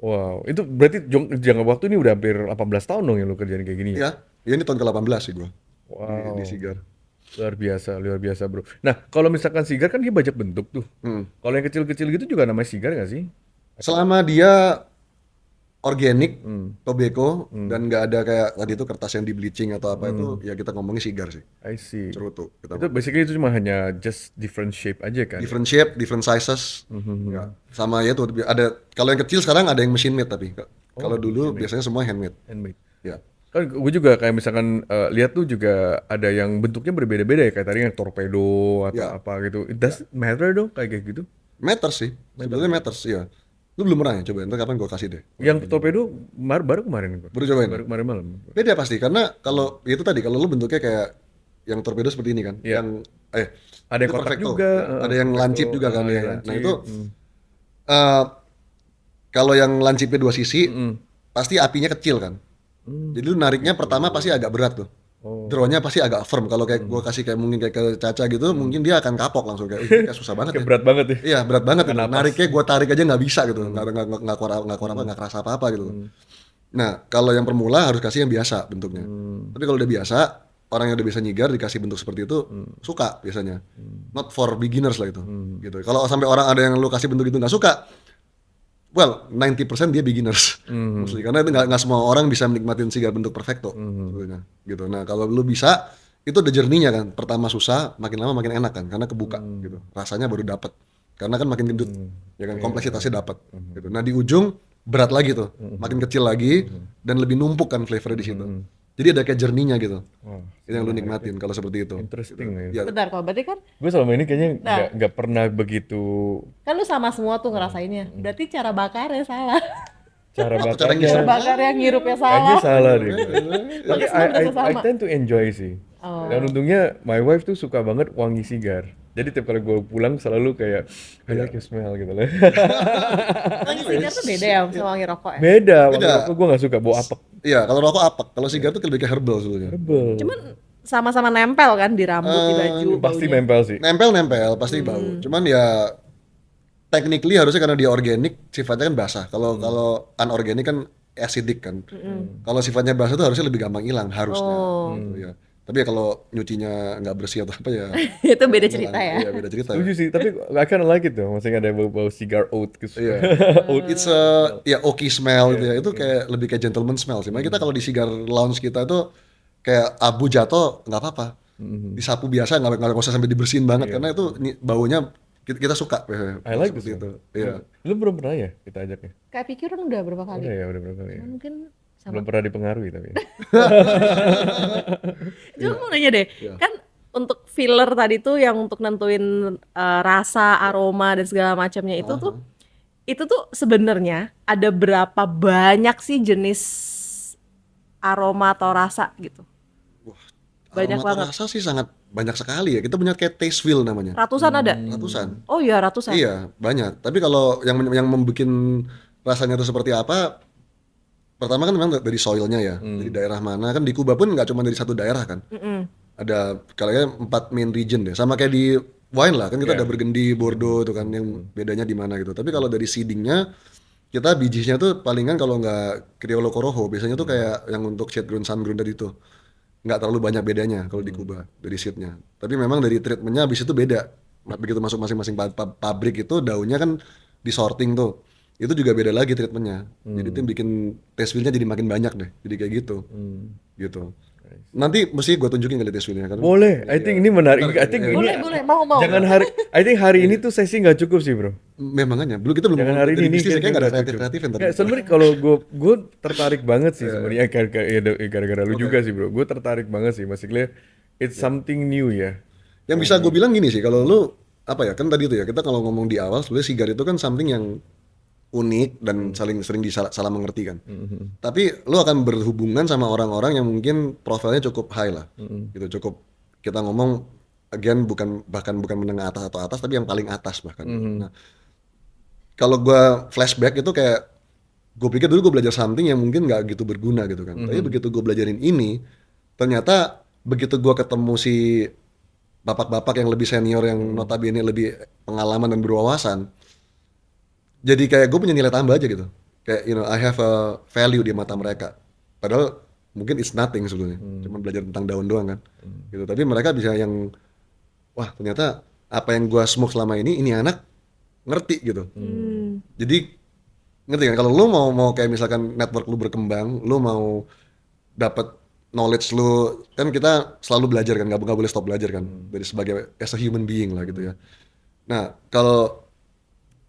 Wow, itu berarti jangka waktu ini udah hampir 18 tahun dong yang lu kerjain kayak gini ya? Iya, ini tahun ke-18 sih gua. Wow. Di sigar. Luar biasa bro. Nah, kalau misalkan sigar kan dia banyak bentuk tuh. Kalau yang kecil-kecil gitu juga namanya sigar nggak sih? Selama dia organik, tobacco, dan nggak ada kayak tadi itu kertas yang di bleaching atau apa itu, ya kita ngomongin sigar sih. I see. Cerutu. Kita Itu basically itu cuma hanya just different shape aja kan? different shape, different sizes. Ya. Sama ya tuh ada, kalau yang kecil sekarang ada yang machine made tapi kalau dulu biasanya semua handmade. Handmade. Ya. Kan gue juga kayak misalkan lihat tuh juga ada yang bentuknya berbeda-beda ya, kayak tadi yang torpedo atau Ya. apa gitu. It does matter dong kayak gitu? Matters sih. Sebenarnya matters, iya. Lu belum pernah ya cobain, ntar kapan gua kasih deh. Yang torpedo baru kemarin gua. Baru cobain? Baru kemarin malam. Beda pasti, karena kalau itu tadi, kalau lu bentuknya kayak yang torpedo seperti ini kan, Iya. yang Ada yang itu kotak perfecto. juga, Ada yang perfecto, lancip juga kan ada ya. yang Nah lancip. itu eh, kalau yang lancipnya 2 sisi, pasti apinya kecil kan. Jadi lu nariknya pertama pasti agak berat tuh. Oh. Draw-nya pasti agak firm. Kalau kayak gue kasih kayak mungkin kayak ke Caca gitu, mungkin dia akan kapok langsung kayak, ini kayak susah banget Kayak ya. berat banget ya. Iya berat banget Nggak gitu. napas. Nariknya gue tarik aja nggak bisa gitu, nggak kerasa apa gitu. Nah kalau yang pemula harus kasih yang biasa bentuknya. Tapi kalau udah biasa, orang yang udah biasa nyigar dikasih bentuk seperti itu suka biasanya. Not for beginners lah itu. Gitu. Kalau sampai orang ada yang lu kasih bentuk itu nggak suka, well, 90% dia beginners. Mostly. Karena itu nggak semua orang bisa menikmatin sigar bentuk perfecto. Sebetulnya. Gitu. Nah, kalau lu bisa, itu ada journey-nya kan. Pertama susah, makin lama makin enak kan. Karena kebuka gitu. Rasanya baru dapet. Karena kan makin gendut. Ya kan, kompleksitasnya dapet. Gitu. Nah, di ujung berat lagi tuh. Makin kecil lagi dan lebih numpuk kan flavor di situ. Jadi ada kayak journey-nya gitu. Itu yang lu nikmatin kalau seperti itu. Interesting ya. Ya, Bentar, kalau berarti kan Gue selama ini kayaknya Nah. nggak pernah begitu kan lu sama semua tuh ngerasainnya. Berarti cara bakarnya salah. cara Cara bakarnya. Cara bakar yang ngirupnya Kayaknya salah. salah deh. Tapi semua berasa I sama. tend to enjoy sih. Oh. Dan untungnya my wife tuh suka banget wangi sigar. Jadi tiap kali gue pulang selalu kayak I like your smell gitu loh. Wangi sigar tuh beda ya sama wangi rokok ya? Beda, wangi Beda. rokok gue nggak suka, bau apek. iya, kalau rokok apek. Kalau sigar tuh lebih kayak herbal sebetulnya. Rebel. Cuman sama-sama nempel kan di rambut, di baju, Pasti baunya. nempel sih. Nempel pasti bau. Cuman ya technically harusnya karena dia organik sifatnya kan basah. Kalau unorganik kan acidic kan. Kalau sifatnya basah tuh harusnya lebih gampang hilang harusnya. Gitu, ya. Tapi ya kalau nyucinya nggak bersih atau apa ya. Itu beda cerita ya. Iya beda cerita. Setuju sih, tapi I kinda like it tuh. Maksudnya ada bau cigar oat gitu. Iya. It's a ya oaky smell gitu ya. Itu kayak lebih kayak gentleman smell sih. Makanya kita kalau di cigar lounge kita tuh kayak abu jatuh nggak apa-apa. Disapu biasa nggak usah sampai dibersihin banget karena itu baunya kita suka. I like seperti this itu. one. Iya. Lu belum pernah ya kita ajaknya? Kayak pikiran udah berapa kali? Udah ya, udah berapa kali ya? Mungkin sama. Belum pernah dipengaruhi tapi. Cuma mau nanya deh, kan untuk filler tadi tuh yang untuk nentuin rasa, aroma dan segala macamnya itu tuh sebenarnya ada berapa banyak sih jenis aroma atau rasa gitu? Banyak Aroma banget. rasa sih sangat banyak sekali ya. Kita punya kayak taste wheel namanya. Ratusan ada? Ratusan. Oh iya, ratusan. Iya, banyak. Tapi kalau yang membuat rasanya itu seperti apa? Pertama kan memang dari soilnya ya, dari daerah mana kan di Kuba pun nggak cuma dari satu daerah kan. Ada kayaknya 4 main region deh. Sama kayak di wine lah kan kita ada Burgundy, Bordeaux itu kan yang bedanya di mana gitu. Tapi kalau dari seedingnya kita bijinya tuh palingan kalau nggak Criollo Corojo biasanya tuh kayak yang untuk shade grown sun grown tadi tuh nggak terlalu banyak bedanya kalau di Kuba dari seednya. Tapi memang dari treatmentnya habis itu beda. Begitu masuk masing-masing pabrik itu daunnya kan disorting tuh. Itu juga beda lagi treatmentnya. Jadi itu bikin taste wheel-nya jadi makin banyak deh. Jadi kayak gitu. Gitu. Nanti mesti gue tunjukin kali taste wheel-nya kan. Boleh, I think ini menarik. I think ini Boleh, mau. jangan I think hari ini tuh sesi nggak cukup sih bro. Memangnya kita belum Jangan hari dari ini bisnis kayak nggak ada nggak cukup. kreatif entar. Nggak, sebenarnya kalau gue tertarik banget sih sebenarnya gara-gara lu juga sih bro. Gue tertarik banget sih, basically it's something new ya. Yang bisa gue bilang gini sih, kalau lu apa ya kan tadi tuh ya kita kalau ngomong di awal sebenarnya sigar itu kan something yang unik dan sering salah mengerti kan. Tapi lu akan berhubungan sama orang-orang yang mungkin profilnya cukup high lah. Gitu cukup kita ngomong again bukan menengah atas atau atas tapi yang paling atas bahkan. Nah, kalau gua flashback itu kayak gue pikir dulu gue belajar something yang mungkin nggak gitu berguna gitu kan. Tapi begitu gue belajarin ini ternyata begitu gua ketemu si bapak-bapak yang lebih senior yang notabene lebih pengalaman dan berwawasan, jadi kayak gue punya nilai tambah aja gitu. Kayak I have a value di mata mereka. Padahal mungkin it's nothing sebetulnya. Cuma belajar tentang daun doang kan. Gitu. Tapi mereka bisa yang wah ternyata apa yang gue smoke selama ini anak ngerti gitu. Jadi ngerti kan kalau lu mau kayak misalkan network lu berkembang, lu mau dapat knowledge lu kan kita selalu belajar kan, nggak boleh stop belajar kan dari sebagai as a human being lah gitu ya. Nah kalau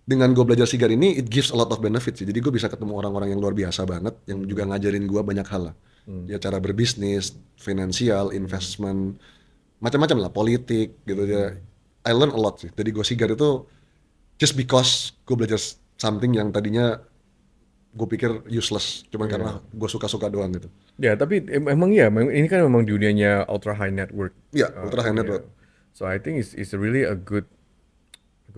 dengan gue belajar sigar ini, it gives a lot of benefits sih. Jadi gue bisa ketemu orang-orang yang luar biasa banget, yang juga ngajarin gue banyak hal lah. Ya cara berbisnis, finansial, investment, macam-macam lah, politik gitu ya. I learn a lot sih. Jadi gue sigar itu just because gue belajar something yang tadinya gue pikir useless, cuman karena gue suka-suka doang gitu. Ya, tapi ini kan memang dunianya ultra high net worth. Iya, ultra high net worth. So I think it's really a good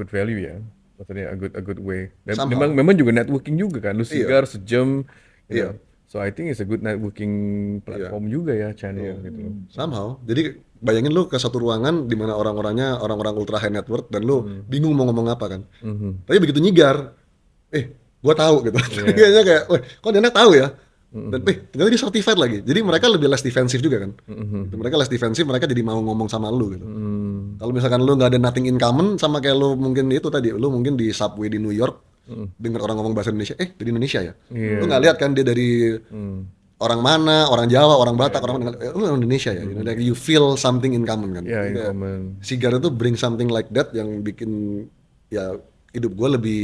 value ya. Maksudnya a good way. Dan Somehow. memang juga networking juga kan. Lu sigar sejam. Iya. So I think it's a good networking platform juga ya, channel gitu. Somehow. Jadi bayangin lu ke satu ruangan di mana orang-orangnya orang-orang ultra high net worth dan lu bingung mau ngomong apa kan. Tapi begitu nyigar, gua tahu gitu. Kayaknya kayak, wah, kok dia tahu ya? Dan ternyata dia certified lagi. Jadi mereka lebih less defensif juga kan. Gitu. Mereka less defensif, mereka jadi mau ngomong sama lu gitu. Kalau misalkan lu nggak ada nothing in common sama kayak lu mungkin itu tadi, lu mungkin di subway di New York dengar orang ngomong bahasa Indonesia, dari Indonesia ya. Lu nggak lihat kan dia dari orang mana, orang Jawa, orang Batak, orang mana, lu orang Indonesia ya. You know, like you feel something in common kan. Yeah, in Kayak common. Sigar itu bring something like that yang bikin ya hidup gue lebih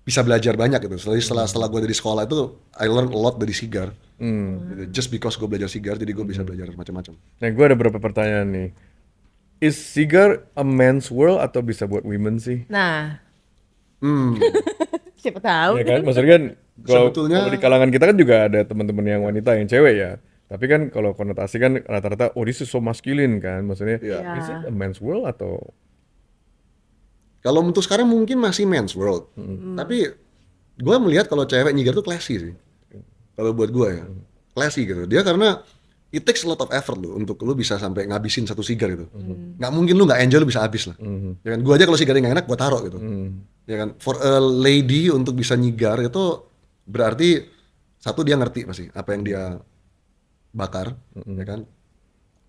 bisa belajar banyak gitu. Setelah gue dari sekolah itu, I learn a lot dari sigar. Gitu. Just because gue belajar sigar, jadi gue bisa belajar macam-macam. Nah, gue ada beberapa pertanyaan nih. Is cigar a man's world atau bisa buat women sih? Nah, siapa tahu. Ya kan, maksudnya kan Sebetulnya- kalau di kalangan kita kan juga ada teman-teman yang wanita yang cewek ya. Tapi kan kalau konotasi kan rata-rata, this is so masculine kan, maksudnya Iya. is it a man's world atau Kalau untuk sekarang mungkin masih men's world. Tapi gue melihat kalau cewek nyigar tuh classy sih. Kalau buat gue ya, classy gitu. Dia karena it takes a lot of effort loh untuk lu bisa sampai ngabisin satu sigar itu. Nggak mungkin lu nggak enjoy lu bisa habis lah. Ya kan, gue aja kalau sigarnya nggak enak gue taruh gitu. Ya kan, for a lady untuk bisa nyigar itu berarti satu dia ngerti pasti apa yang dia bakar, ya kan.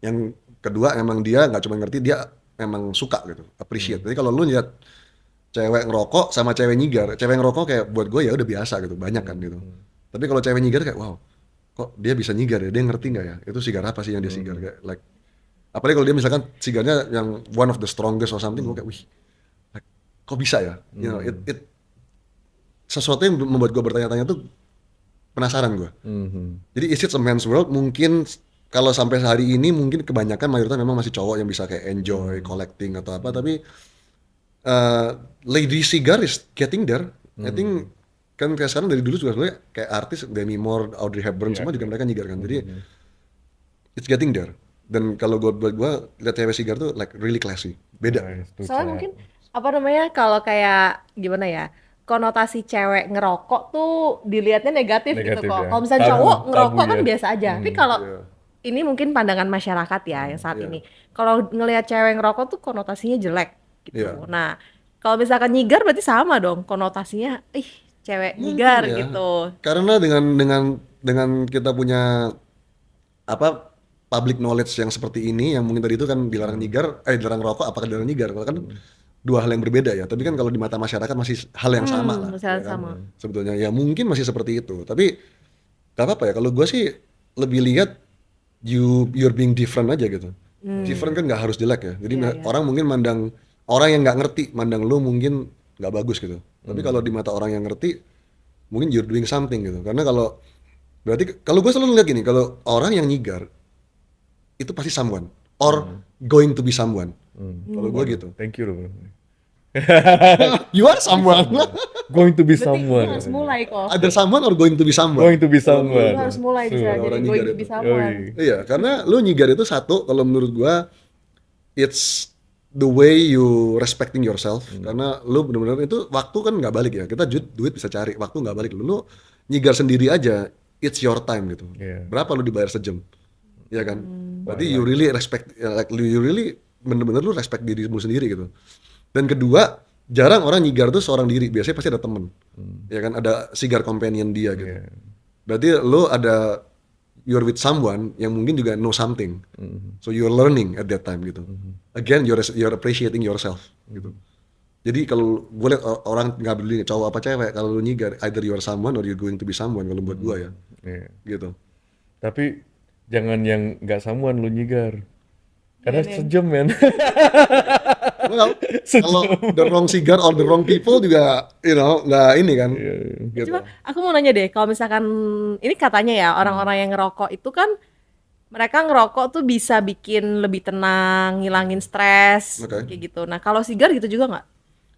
Yang kedua emang dia nggak cuma ngerti, dia emang suka gitu, appreciate. Jadi kalau lu lihat cewek ngerokok sama cewek nyigar, cewek ngerokok kayak buat gue ya udah biasa gitu, banyak kan gitu. Tapi kalau cewek nyigar kayak wow, kok dia bisa nyigar ya, dia ngerti nggak ya? Itu sigar apa sih yang dia sigar kayak like, apalagi kalau dia misalkan sigarnya yang one of the strongest or something, gue kayak wih, like, kok bisa ya? You know, it sesuatu yang membuat gue bertanya-tanya tuh penasaran gue. Jadi is it a man's world? Mungkin kalau sampai hari ini mungkin kebanyakan mayoritas memang masih cowok yang bisa kayak enjoy collecting atau apa, tapi lady cigar is getting there. I think kan kayak sekarang dari dulu juga sebenarnya kayak artis Demi Moore, Audrey Hepburn semua juga mereka nyigar kan. Jadi it's getting there. Dan kalau buat gue lihat cewek cigar tuh like really classy, beda. Soalnya mungkin apa namanya kalau kayak gimana ya, konotasi cewek ngerokok tuh dilihatnya negatif gitu Negatif kok. ya. Kalau misalnya Tabu- cowok ngerokok tabu kan ya. biasa aja. Tapi kalau Iya. ini mungkin pandangan masyarakat ya yang saat ini. Kalau ngelihat cewek ngerokok tuh konotasinya jelek gitu. Iya. Nah, kalau misalkan nyigar berarti sama dong konotasinya, cewek nyigar Iya. gitu. Karena dengan kita punya apa public knowledge yang seperti ini, yang mungkin tadi itu kan dilarang nyigar, dilarang rokok, apakah dilarang nyigar? Kalau kan dua hal yang berbeda ya. Tapi kan kalau di mata masyarakat masih hal yang sama lah. Misalnya ya kan? sama. Sebetulnya ya mungkin masih seperti itu. Tapi gak apa-apa ya. Kalau gue sih lebih lihat you're being different aja gitu. Different kan nggak harus jelek ya. Jadi orang mungkin mandang orang yang nggak ngerti, mandang lu mungkin nggak bagus gitu. Tapi kalau di mata orang yang ngerti, mungkin you're doing something gitu. Karena kalau berarti kalau gue selalu lihat gini, kalau orang yang nyigar itu pasti someone or going to be someone. Kalau gue gitu. Thank you bro. You are someone. Going to be Berarti someone. lu harus mulai kok. Ada someone or going to be someone. Going to be someone. Lu harus mulai bisa jadi orang going nyigar to itu. be someone. Yoi. Iya, karena lu nyigar itu satu, kalau menurut gua it's the way you respecting yourself. Karena lu benar-benar itu waktu kan nggak balik ya. Kita duit bisa cari, waktu nggak balik. Lu nyigar sendiri aja, it's your time gitu. Iya. Berapa lu dibayar sejam? Iya kan? Berarti you really respect, like you really bener-bener lu respect dirimu sendiri gitu. Dan kedua, jarang orang nyigar tuh seorang diri. Biasanya pasti ada temen. Ya kan? Ada cigar companion dia gitu. Iya. Berarti lu ada you're with someone yang mungkin juga know something. So you're learning at that time gitu. Again you're appreciating yourself gitu. Jadi kalau gue liat orang nggak peduli cowok apa cewek, kalau lu nyigar either you're someone or you're going to be someone kalau buat gue ya. Iya. Gitu. Tapi jangan yang nggak samuan lu nyigar. Karena Iya, sejam men. Well, kalau the wrong cigar or the wrong people juga you know nggak ini kan. Gitu. Cuma aku mau nanya deh, kalau misalkan ini katanya ya orang-orang yang ngerokok itu kan mereka ngerokok tuh bisa bikin lebih tenang, ngilangin stres, Oke. kayak gitu. Nah kalau sigar gitu juga nggak?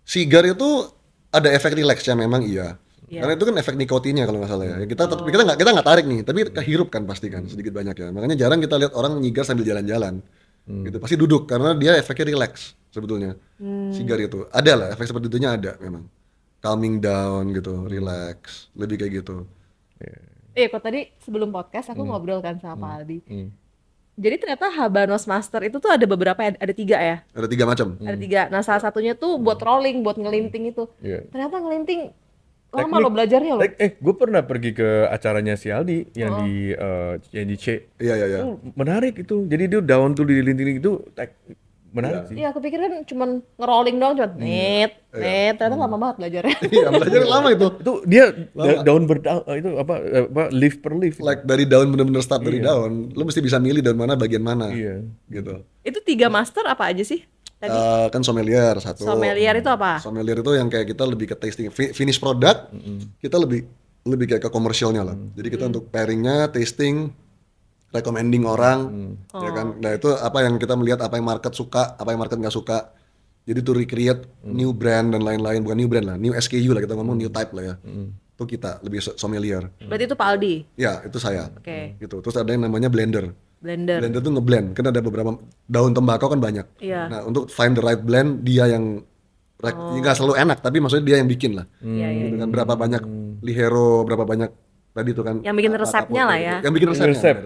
Cigar itu ada efek relaxnya memang iya. Iya. Karena itu kan efek nikotinnya kalau nggak salah ya. Kita nggak tarik nih, tapi kehirup kan pasti kan sedikit banyak ya. Makanya jarang kita lihat orang nyigar sambil jalan-jalan. Gitu pasti duduk karena dia efeknya relax sebetulnya. Sigar itu ada lah efek seperti itunya ada memang. Calming down gitu, relax, lebih kayak gitu. Kok tadi sebelum podcast aku ngobrol kan sama Pak Aldi. Jadi ternyata Habanos Master itu tuh ada beberapa, ada 3 ya? Ada 3 macam. Ada 3. Nah, salah satunya tuh buat rolling, buat ngelinting itu. Iya. Ternyata ngelinting lama lo belajarnya lo. Gue pernah pergi ke acaranya si Aldi yang di C. Iya. Menarik itu. Jadi dia daun tuh dilinting itu menarik sih. Iya, aku pikir kan cuman ngerolling doang, cuman net. Ternyata lama banget belajarnya. Iya, belajar lama itu. Itu dia daun itu apa leaf per leaf. Like dari daun bener-bener start dari daun. Lu mesti bisa milih daun mana bagian mana. Iya. Gitu. Itu 3 master apa aja sih? Tadi Kan sommelier satu. sommelier itu apa? Sommelier itu yang kayak kita lebih ke tasting, finish product, kita lebih kayak ke komersialnya lah. Jadi kita untuk pairingnya, tasting, recommending orang, ya kan. Nah itu apa yang kita melihat, apa yang market suka, apa yang market nggak suka. Jadi to recreate new brand dan lain-lain, bukan new brand lah, new SKU lah kita ngomong, new type lah ya. Itu kita lebih sommelier. Berarti itu Pak Aldi. Ya itu saya. Oke. Gitu. Terus ada yang namanya blender. Blender. Blender tuh ngeblend, kan ada beberapa daun tembakau kan banyak. Iya. Nah untuk find the right blend dia yang nggak selalu enak, tapi maksudnya dia yang bikin lah. Iya, iya. Gitu kan berapa banyak lihero, berapa banyak tadi tuh kan. Yang bikin resepnya lah ya. Yang bikin resepnya. Resep,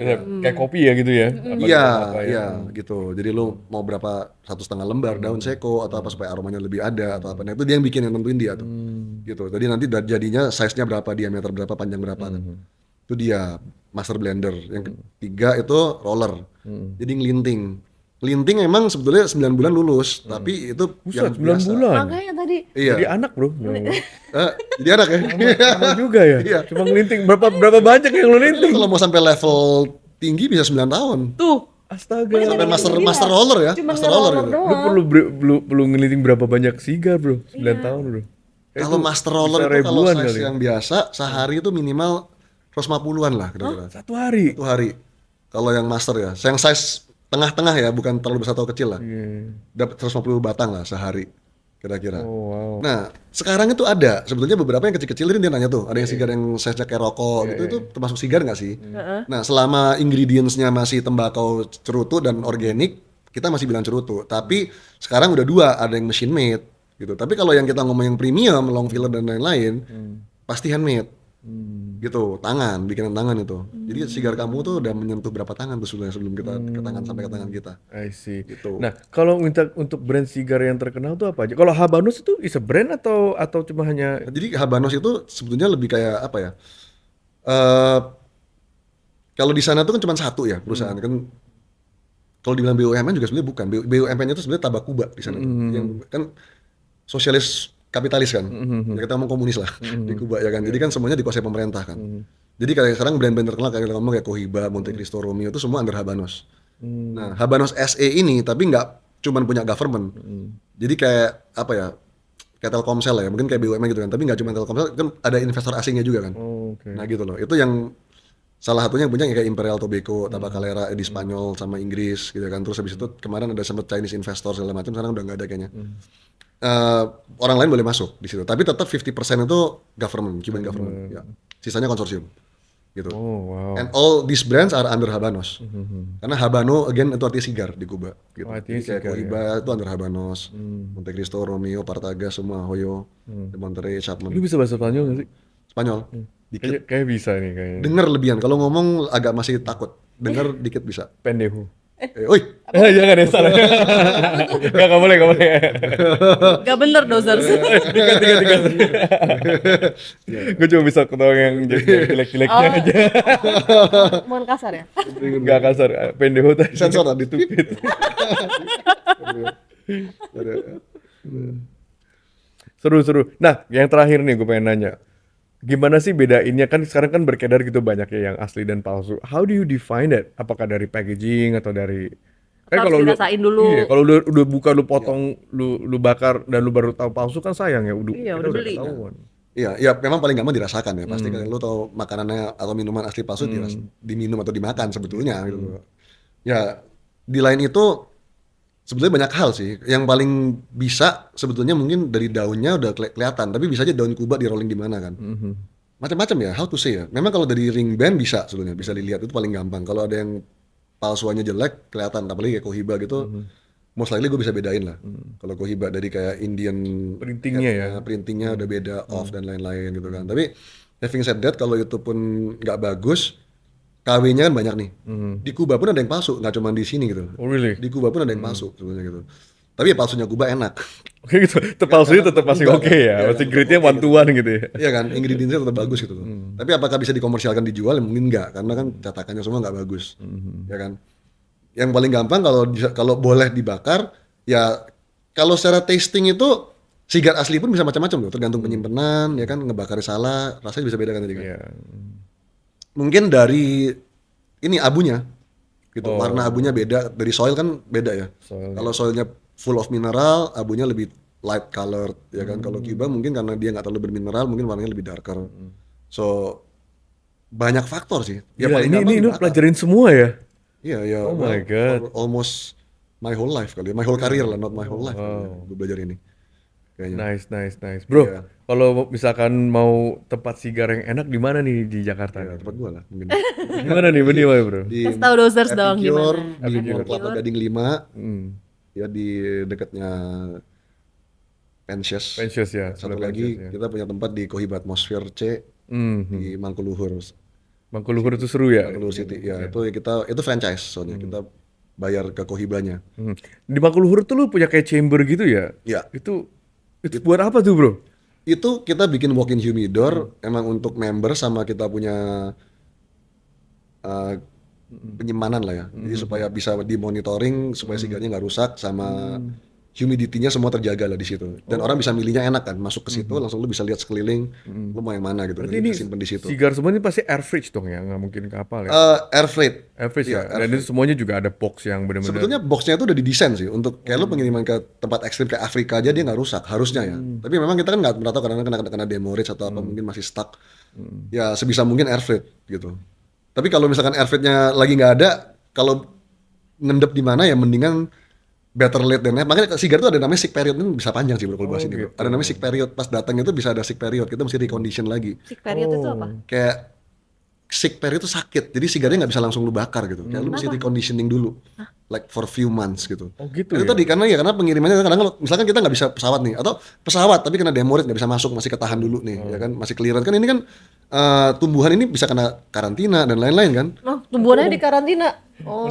kayak kopi ya gitu ya. Iya, gitu. Jadi lu mau berapa 1,5 lembar daun seko atau apa supaya aromanya lebih ada atau apa. Nah itu dia yang bikin, yang nentuin dia tuh. Gitu. Jadi nanti jadinya size-nya berapa, diameter berapa, panjang berapa kan. Itu dia master blender. Yang ketiga itu roller. Jadi ngelinting. Linting emang sebetulnya 9 bulan lulus, tapi itu yang Buset, 9 biasa. bulan. Makanya tadi Iya. Jadi anak bro. Jadi anak ya. Sama juga ya. Iya. Cuma ngelinting berapa banyak yang lu linting? Kalau mau sampai level tinggi bisa 9 tahun. tuh. Astaga. Sampai Iya. master roller ya. Cuma Master roller ngeroller gitu. doang. Lu perlu ngelinting berapa banyak sigar bro? 9 tahun bro. Kalau master roller bisa itu kalau ribuan size kali. yang biasa sehari itu minimal 150-an lah kira-kira. Satu hari. Satu hari. Kalau yang master ya, yang size tengah-tengah ya, bukan terlalu besar atau kecil lah. Dapat 150 batang lah sehari kira-kira. Oh wow. Nah, sekarang itu ada sebetulnya beberapa yang kecil-kecil ini dia nanya tuh, ada yang sigar yang size-nya kayak rokok gitu, itu termasuk sigar nggak sih? Nah, selama ingredients-nya masih tembakau cerutu dan organik, kita masih bilang cerutu. Tapi sekarang udah 2, ada yang machine made gitu. Tapi kalau yang kita ngomong yang premium, long filler dan lain-lain, pasti handmade. Gitu, bikinan tangan itu. Jadi sigar kamu tuh udah menyentuh berapa tangan tuh sebelum kita ke tangan sampai ke tangan kita. I see. Gitu. Nah, kalau minta untuk brand sigar yang terkenal tuh apa aja? Kalau Habanos itu is a brand atau cuma hanya Jadi Habanos itu sebetulnya lebih kayak apa ya? Kalau di sana tuh kan cuma satu ya perusahaan kan. Kalau dibilang BUMN juga sebenarnya bukan. BUMN-nya itu sebenarnya Tabakuba di sana. Yang kan sosialis kapitalis kan. Ya kita ngomong komunis lah di Kuba ya kan. Jadi kan semuanya dikuasai pemerintah kan. Jadi kayak sekarang brand-brand terkenal kayak kita ngomong kayak Cohiba, Monte Cristo, Romeo itu semua under Habanos. Nah, Habanos SE ini tapi nggak cuman punya government. Jadi kayak apa ya? Kayak Telkomsel ya, mungkin kayak BUMN gitu kan. Tapi nggak cuma Telkomsel, kan ada investor asingnya juga kan. Nah gitu loh. Itu yang salah satunya yang punya kayak Imperial Tobacco, Tabacalera di Spanyol sama Inggris gitu kan. Terus habis itu kemarin ada sempat Chinese investor segala macam, sekarang udah nggak ada kayaknya. Orang lain boleh masuk di situ, tapi tetap 50% itu government, Cuban government. Ya. Sisanya konsorsium. Gitu. Oh wow. And all these brands are under Habanos. Karena Habano again itu artinya sigar di Kuba gitu. Oh, artinya Jadi kayak sigar, Cohiba itu under Habanos. Monte Cristo, Romeo, Partaga semua, Hoyo, De Monterrey, Chapman. Lu bisa bahasa Spanyol nggak sih? Spanyol. Dikit. Kayak bisa nih kayaknya. Dengar lebihan. Kalau ngomong agak masih takut. Dengar dikit bisa. Pendejo. Oi. Jangan ya salah. Nggak boleh. Gak bener dozers. Tiga. Gue cuma bisa ketawa yang jelek-jeleknya aja. Mohon kasar ya. Nggak kasar. Pendejo tadi. Sensor lah ditupit. Seru. Nah, yang terakhir nih gue pengen nanya. Gimana sih bedainnya, kan sekarang kan berkedar gitu banyak ya yang asli dan palsu. How do you define that? Apakah dari packaging atau dari Harus dirasain dulu. Iya, kalau udah buka lu potong, lu bakar dan lu baru tahu palsu kan sayang ya. Iya, kita udah beli. ketahuan. Iya, memang paling gampang dirasakan ya. Pasti kan lu tahu makanannya atau minuman asli palsu diminum atau dimakan sebetulnya gitu. Ya, di lain itu Sebetulnya banyak hal sih. Yang paling bisa sebetulnya mungkin dari daunnya udah kelihatan, tapi bisa aja daun Kuba di rolling di mana kan. Macam-macam ya, how to say ya. Memang kalau dari ring band bisa sebetulnya, bisa dilihat itu paling gampang. Kalau ada yang palsuannya jelek kelihatan, apalagi kayak Cohiba gitu. Most likely gue bisa bedain lah. Kalau Cohiba dari kayak Indian Printingnya ya. printingnya udah beda, off dan lain-lain gitu kan. Tapi having said that, kalau itu pun nggak bagus, KW-nya kan banyak nih. Di Kuba pun ada yang palsu, nggak cuma di sini gitu. Oh really? Di Kuba pun ada yang palsu sebenarnya gitu. Tapi ya palsunya Kuba enak. Oke gitu. Palsunya tetap masih oke ya. Masih grade-nya one to one gitu ya. Iya kan, ingredientsnya tetap bagus gitu loh. Tapi apakah bisa dikomersialkan dijual? Ya mungkin enggak, karena kan cetakannya semua nggak bagus. Ya kan. Yang paling gampang kalau boleh dibakar, ya kalau secara tasting itu sigar asli pun bisa macam-macam loh, tergantung penyimpanan, ya kan, ngebakarnya salah, rasanya bisa beda kan tadi kan. Iya. Mungkin dari ini abunya gitu, warna abunya beda, dari soil kan beda ya. Soil, Kalau soilnya full of mineral, abunya lebih light colored ya kan. Kalau Cuba mungkin karena dia nggak terlalu bermineral, mungkin warnanya lebih darker. So banyak faktor sih. Ya Gila, paling ini gampang lu dibakar. pelajarin semua ya? Iya ya. Oh my God. For almost my whole life kali, ya. My whole career lah, not my whole life. Gue belajar ini. Kayaknya. Nice. Bro, Iya. kalau misalkan mau tempat sigar yang enak di mana nih di Jakarta? Ya, tempat gue lah mungkin. Gimana nih, benih mana bro? Di Kasih tahu dosers dong Epicure, gimana. di Mall Kelapa Gading 5, Hmm. ya di dekatnya Pensias. Pensias ya, Satu sebelah lagi Pensias ya. kita punya tempat di Cohiba Atmosphere C di Mangkuluhur, Mangkuluhur itu seru ya? Mangkuluhur City. Ya itu franchise soalnya kita bayar ke Cohibanya. Di Mangkuluhur tuh lu punya kayak chamber gitu ya? Ya. Itu buat apa tuh bro? Itu kita bikin walk-in humidor emang untuk member sama kita punya uh, penyimpanan lah ya. Jadi supaya bisa dimonitoring supaya sigarnya nggak rusak sama humidity-nya semua terjaga lah di situ. Dan orang bisa milihnya enak kan, masuk ke situ langsung lu bisa lihat sekeliling, lu mau yang mana gitu. Berarti Jadi ini simpen di situ. sigar semua ini pasti air fridge dong ya? Nggak mungkin kapal ya? Air freight. Air fridge Iya, ya? Dan itu semuanya juga ada box yang benar-benar. Sebetulnya boxnya itu udah didesain sih untuk kayak lu pengiriman ke tempat ekstrim kayak Afrika aja dia nggak rusak harusnya ya. Tapi memang kita kan nggak pernah tahu kadang-kadang kena demurrage atau apa mungkin masih stuck. Ya sebisa mungkin air freight gitu. Tapi kalau misalkan air freight-nya lagi nggak ada, kalau ngendep di mana ya mendingan better late than never. Makanya sigar itu ada namanya sick period, ini bisa panjang sih bro kalau bahas ini bro. Ada namanya sick period, pas datang itu bisa ada sick period, kita mesti recondition lagi. Sick period itu apa? Kayak sick period itu sakit, jadi sigarnya nggak bisa langsung lu bakar gitu. Kayak lu mesti reconditioning dulu, like for few months gitu. Oh gitu Itu ya? tadi karena pengirimannya kadang misalkan kita nggak bisa pesawat nih, atau pesawat tapi kena demurrage nggak bisa masuk, masih ketahan dulu nih, ya kan, masih clearance kan ini kan tumbuhan ini bisa kena karantina dan lain-lain kan. Oh, tumbuhannya di karantina. Oh.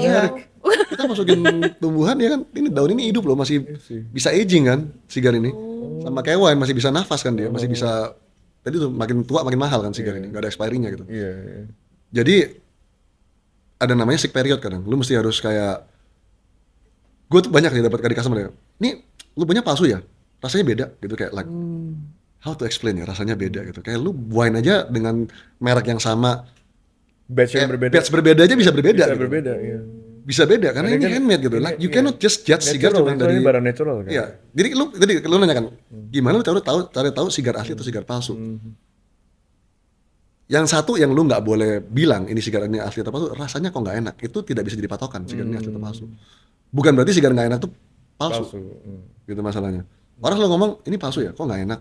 Kita masukin tumbuhan ya kan, ini daun ini hidup loh, masih bisa aging kan sigar ini. Sama kayak wine masih bisa nafas kan dia, masih bisa. Tadi tuh makin tua makin mahal kan sigar ini, nggak ada expiry-nya gitu. Iya. Jadi ada namanya sick period kadang. Lu mesti harus kayak, gue tuh banyak nih dapat dari customer ya. Ini lu punya palsu ya, rasanya beda gitu kayak like how to explain ya, rasanya beda gitu. Kayak lu wine aja dengan merek yang sama, Batch yang berbeda. batch berbeda aja bisa berbeda. Bisa gitu. berbeda, iya. Bisa beda karena ini handmade gitu. Like you cannot just judge sigar Natural, cuma itu dari ini barang natural kan? Iya. Jadi lu nanya kan, gimana lu cari tahu sigar asli atau sigar palsu? Yang satu yang lu nggak boleh bilang ini sigar ini asli atau palsu, rasanya kok nggak enak. Itu tidak bisa jadi patokan sigar ini asli atau palsu. Bukan berarti sigar nggak enak tuh palsu. Gitu masalahnya. Orang selalu ngomong ini palsu ya, kok nggak enak?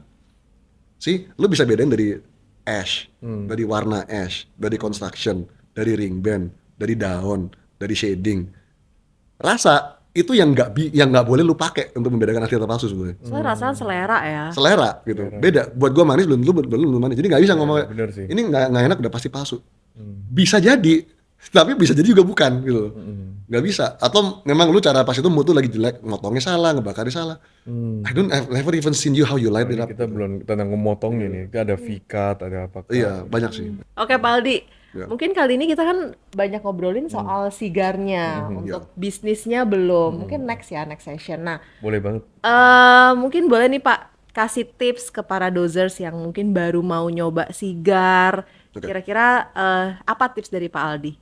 Sih, lu bisa bedain dari ash, dari warna ash, dari construction, dari ring band, dari daun, dari shading. Rasa itu yang nggak boleh lu pakai untuk membedakan asli atau palsu sebenarnya. Soalnya rasanya selera ya. Selera gitu. Beda. Buat gua manis belum manis. Jadi nggak bisa ngomong bener sih. ini nggak enak udah pasti palsu. Bisa jadi, tapi bisa jadi juga bukan gitu. Nggak bisa. Atau memang lu cara pas itu mutu lagi jelek, motongnya salah, ngebakarnya salah. I've never even seen you how you light it up. Kita belum tentang memotongnya nih. Kita ada V-cut, ada apa? Iya, banyak sih. Oke Pak Aldi, Ya. mungkin kali ini kita kan banyak ngobrolin soal sigarnya, untuk bisnisnya belum. Mungkin next session. Nah, Boleh banget. mungkin boleh nih Pak kasih tips ke para dozers yang mungkin baru mau nyoba sigar. Oke. Kira-kira apa tips dari Pak Aldi?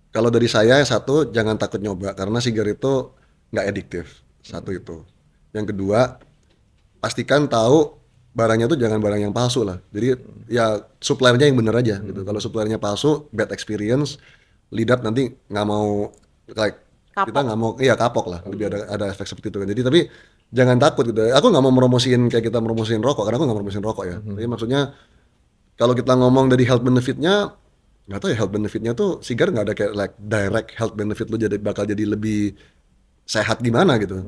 Kalau dari saya satu, jangan takut nyoba karena sigar itu nggak adiktif. Satu itu. Yang kedua, pastikan tahu barangnya tuh jangan barang yang palsu lah. Jadi ya suppliernya yang bener aja gitu. Kalau suppliernya palsu, bad experience, lidat nanti nggak mau like kita nggak mau, iya kapok lah, lebih ada efek seperti itu kan. Jadi tapi jangan takut gitu. Aku nggak mau promosiin kayak kita promosiin rokok, karena aku nggak promosiin rokok ya. Tapi maksudnya kalau kita ngomong dari health benefitnya, nggak tahu ya health benefitnya tuh sigar nggak ada kayak like direct health benefit lu jadi bakal jadi lebih sehat gimana gitu.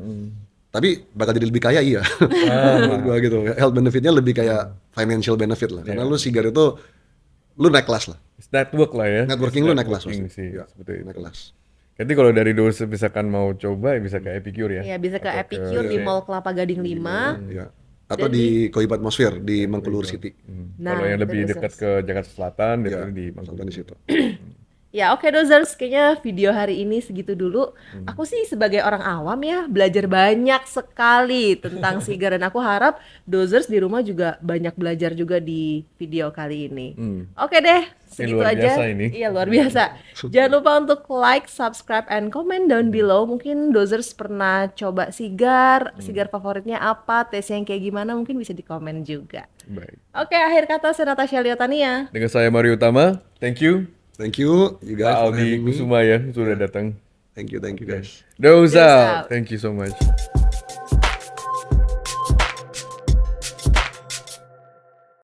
Tapi bakal jadi lebih kaya iya. Menurut gua gitu. Health benefitnya lebih kayak financial benefit lah. Karena lu sigar itu lu naik kelas lah. It's network lah ya. Networking It's lu naik kelas networking pasti. sih, Ya, seperti itu. naik kelas. Jadi kalau dari dosis misalkan mau coba, ya bisa ke Epicure ya. Ya bisa ke Atau Epicure di Mall Kelapa Gading 5. Ya. Atau Dan di Koibat Atmosphere di Mangkulur City. Nah, kalau yang itu lebih dosers. dekat ke Jakarta Selatan, Ya, itu di nonton Mangkunegaran. di situ. Ya oke dozers, kayaknya video hari ini segitu dulu. Aku sih sebagai orang awam ya belajar banyak sekali tentang sigar dan aku harap dozers di rumah juga banyak belajar juga di video kali ini. Oke deh, segitu luar aja. biasa ini. Iya luar biasa. Jangan lupa untuk like, subscribe, and comment down below. Mungkin dozers pernah coba sigar, sigar favoritnya apa, tesnya yang kayak gimana, mungkin bisa di komen juga. Baik. Oke, akhir kata saya Natasha Liotania. Dengan saya Mario Utama, thank you. Thank you, you guys Pak for Aldi having me. Kusuma ya, sudah datang. Thank you guys. Doza, out. thank you so much.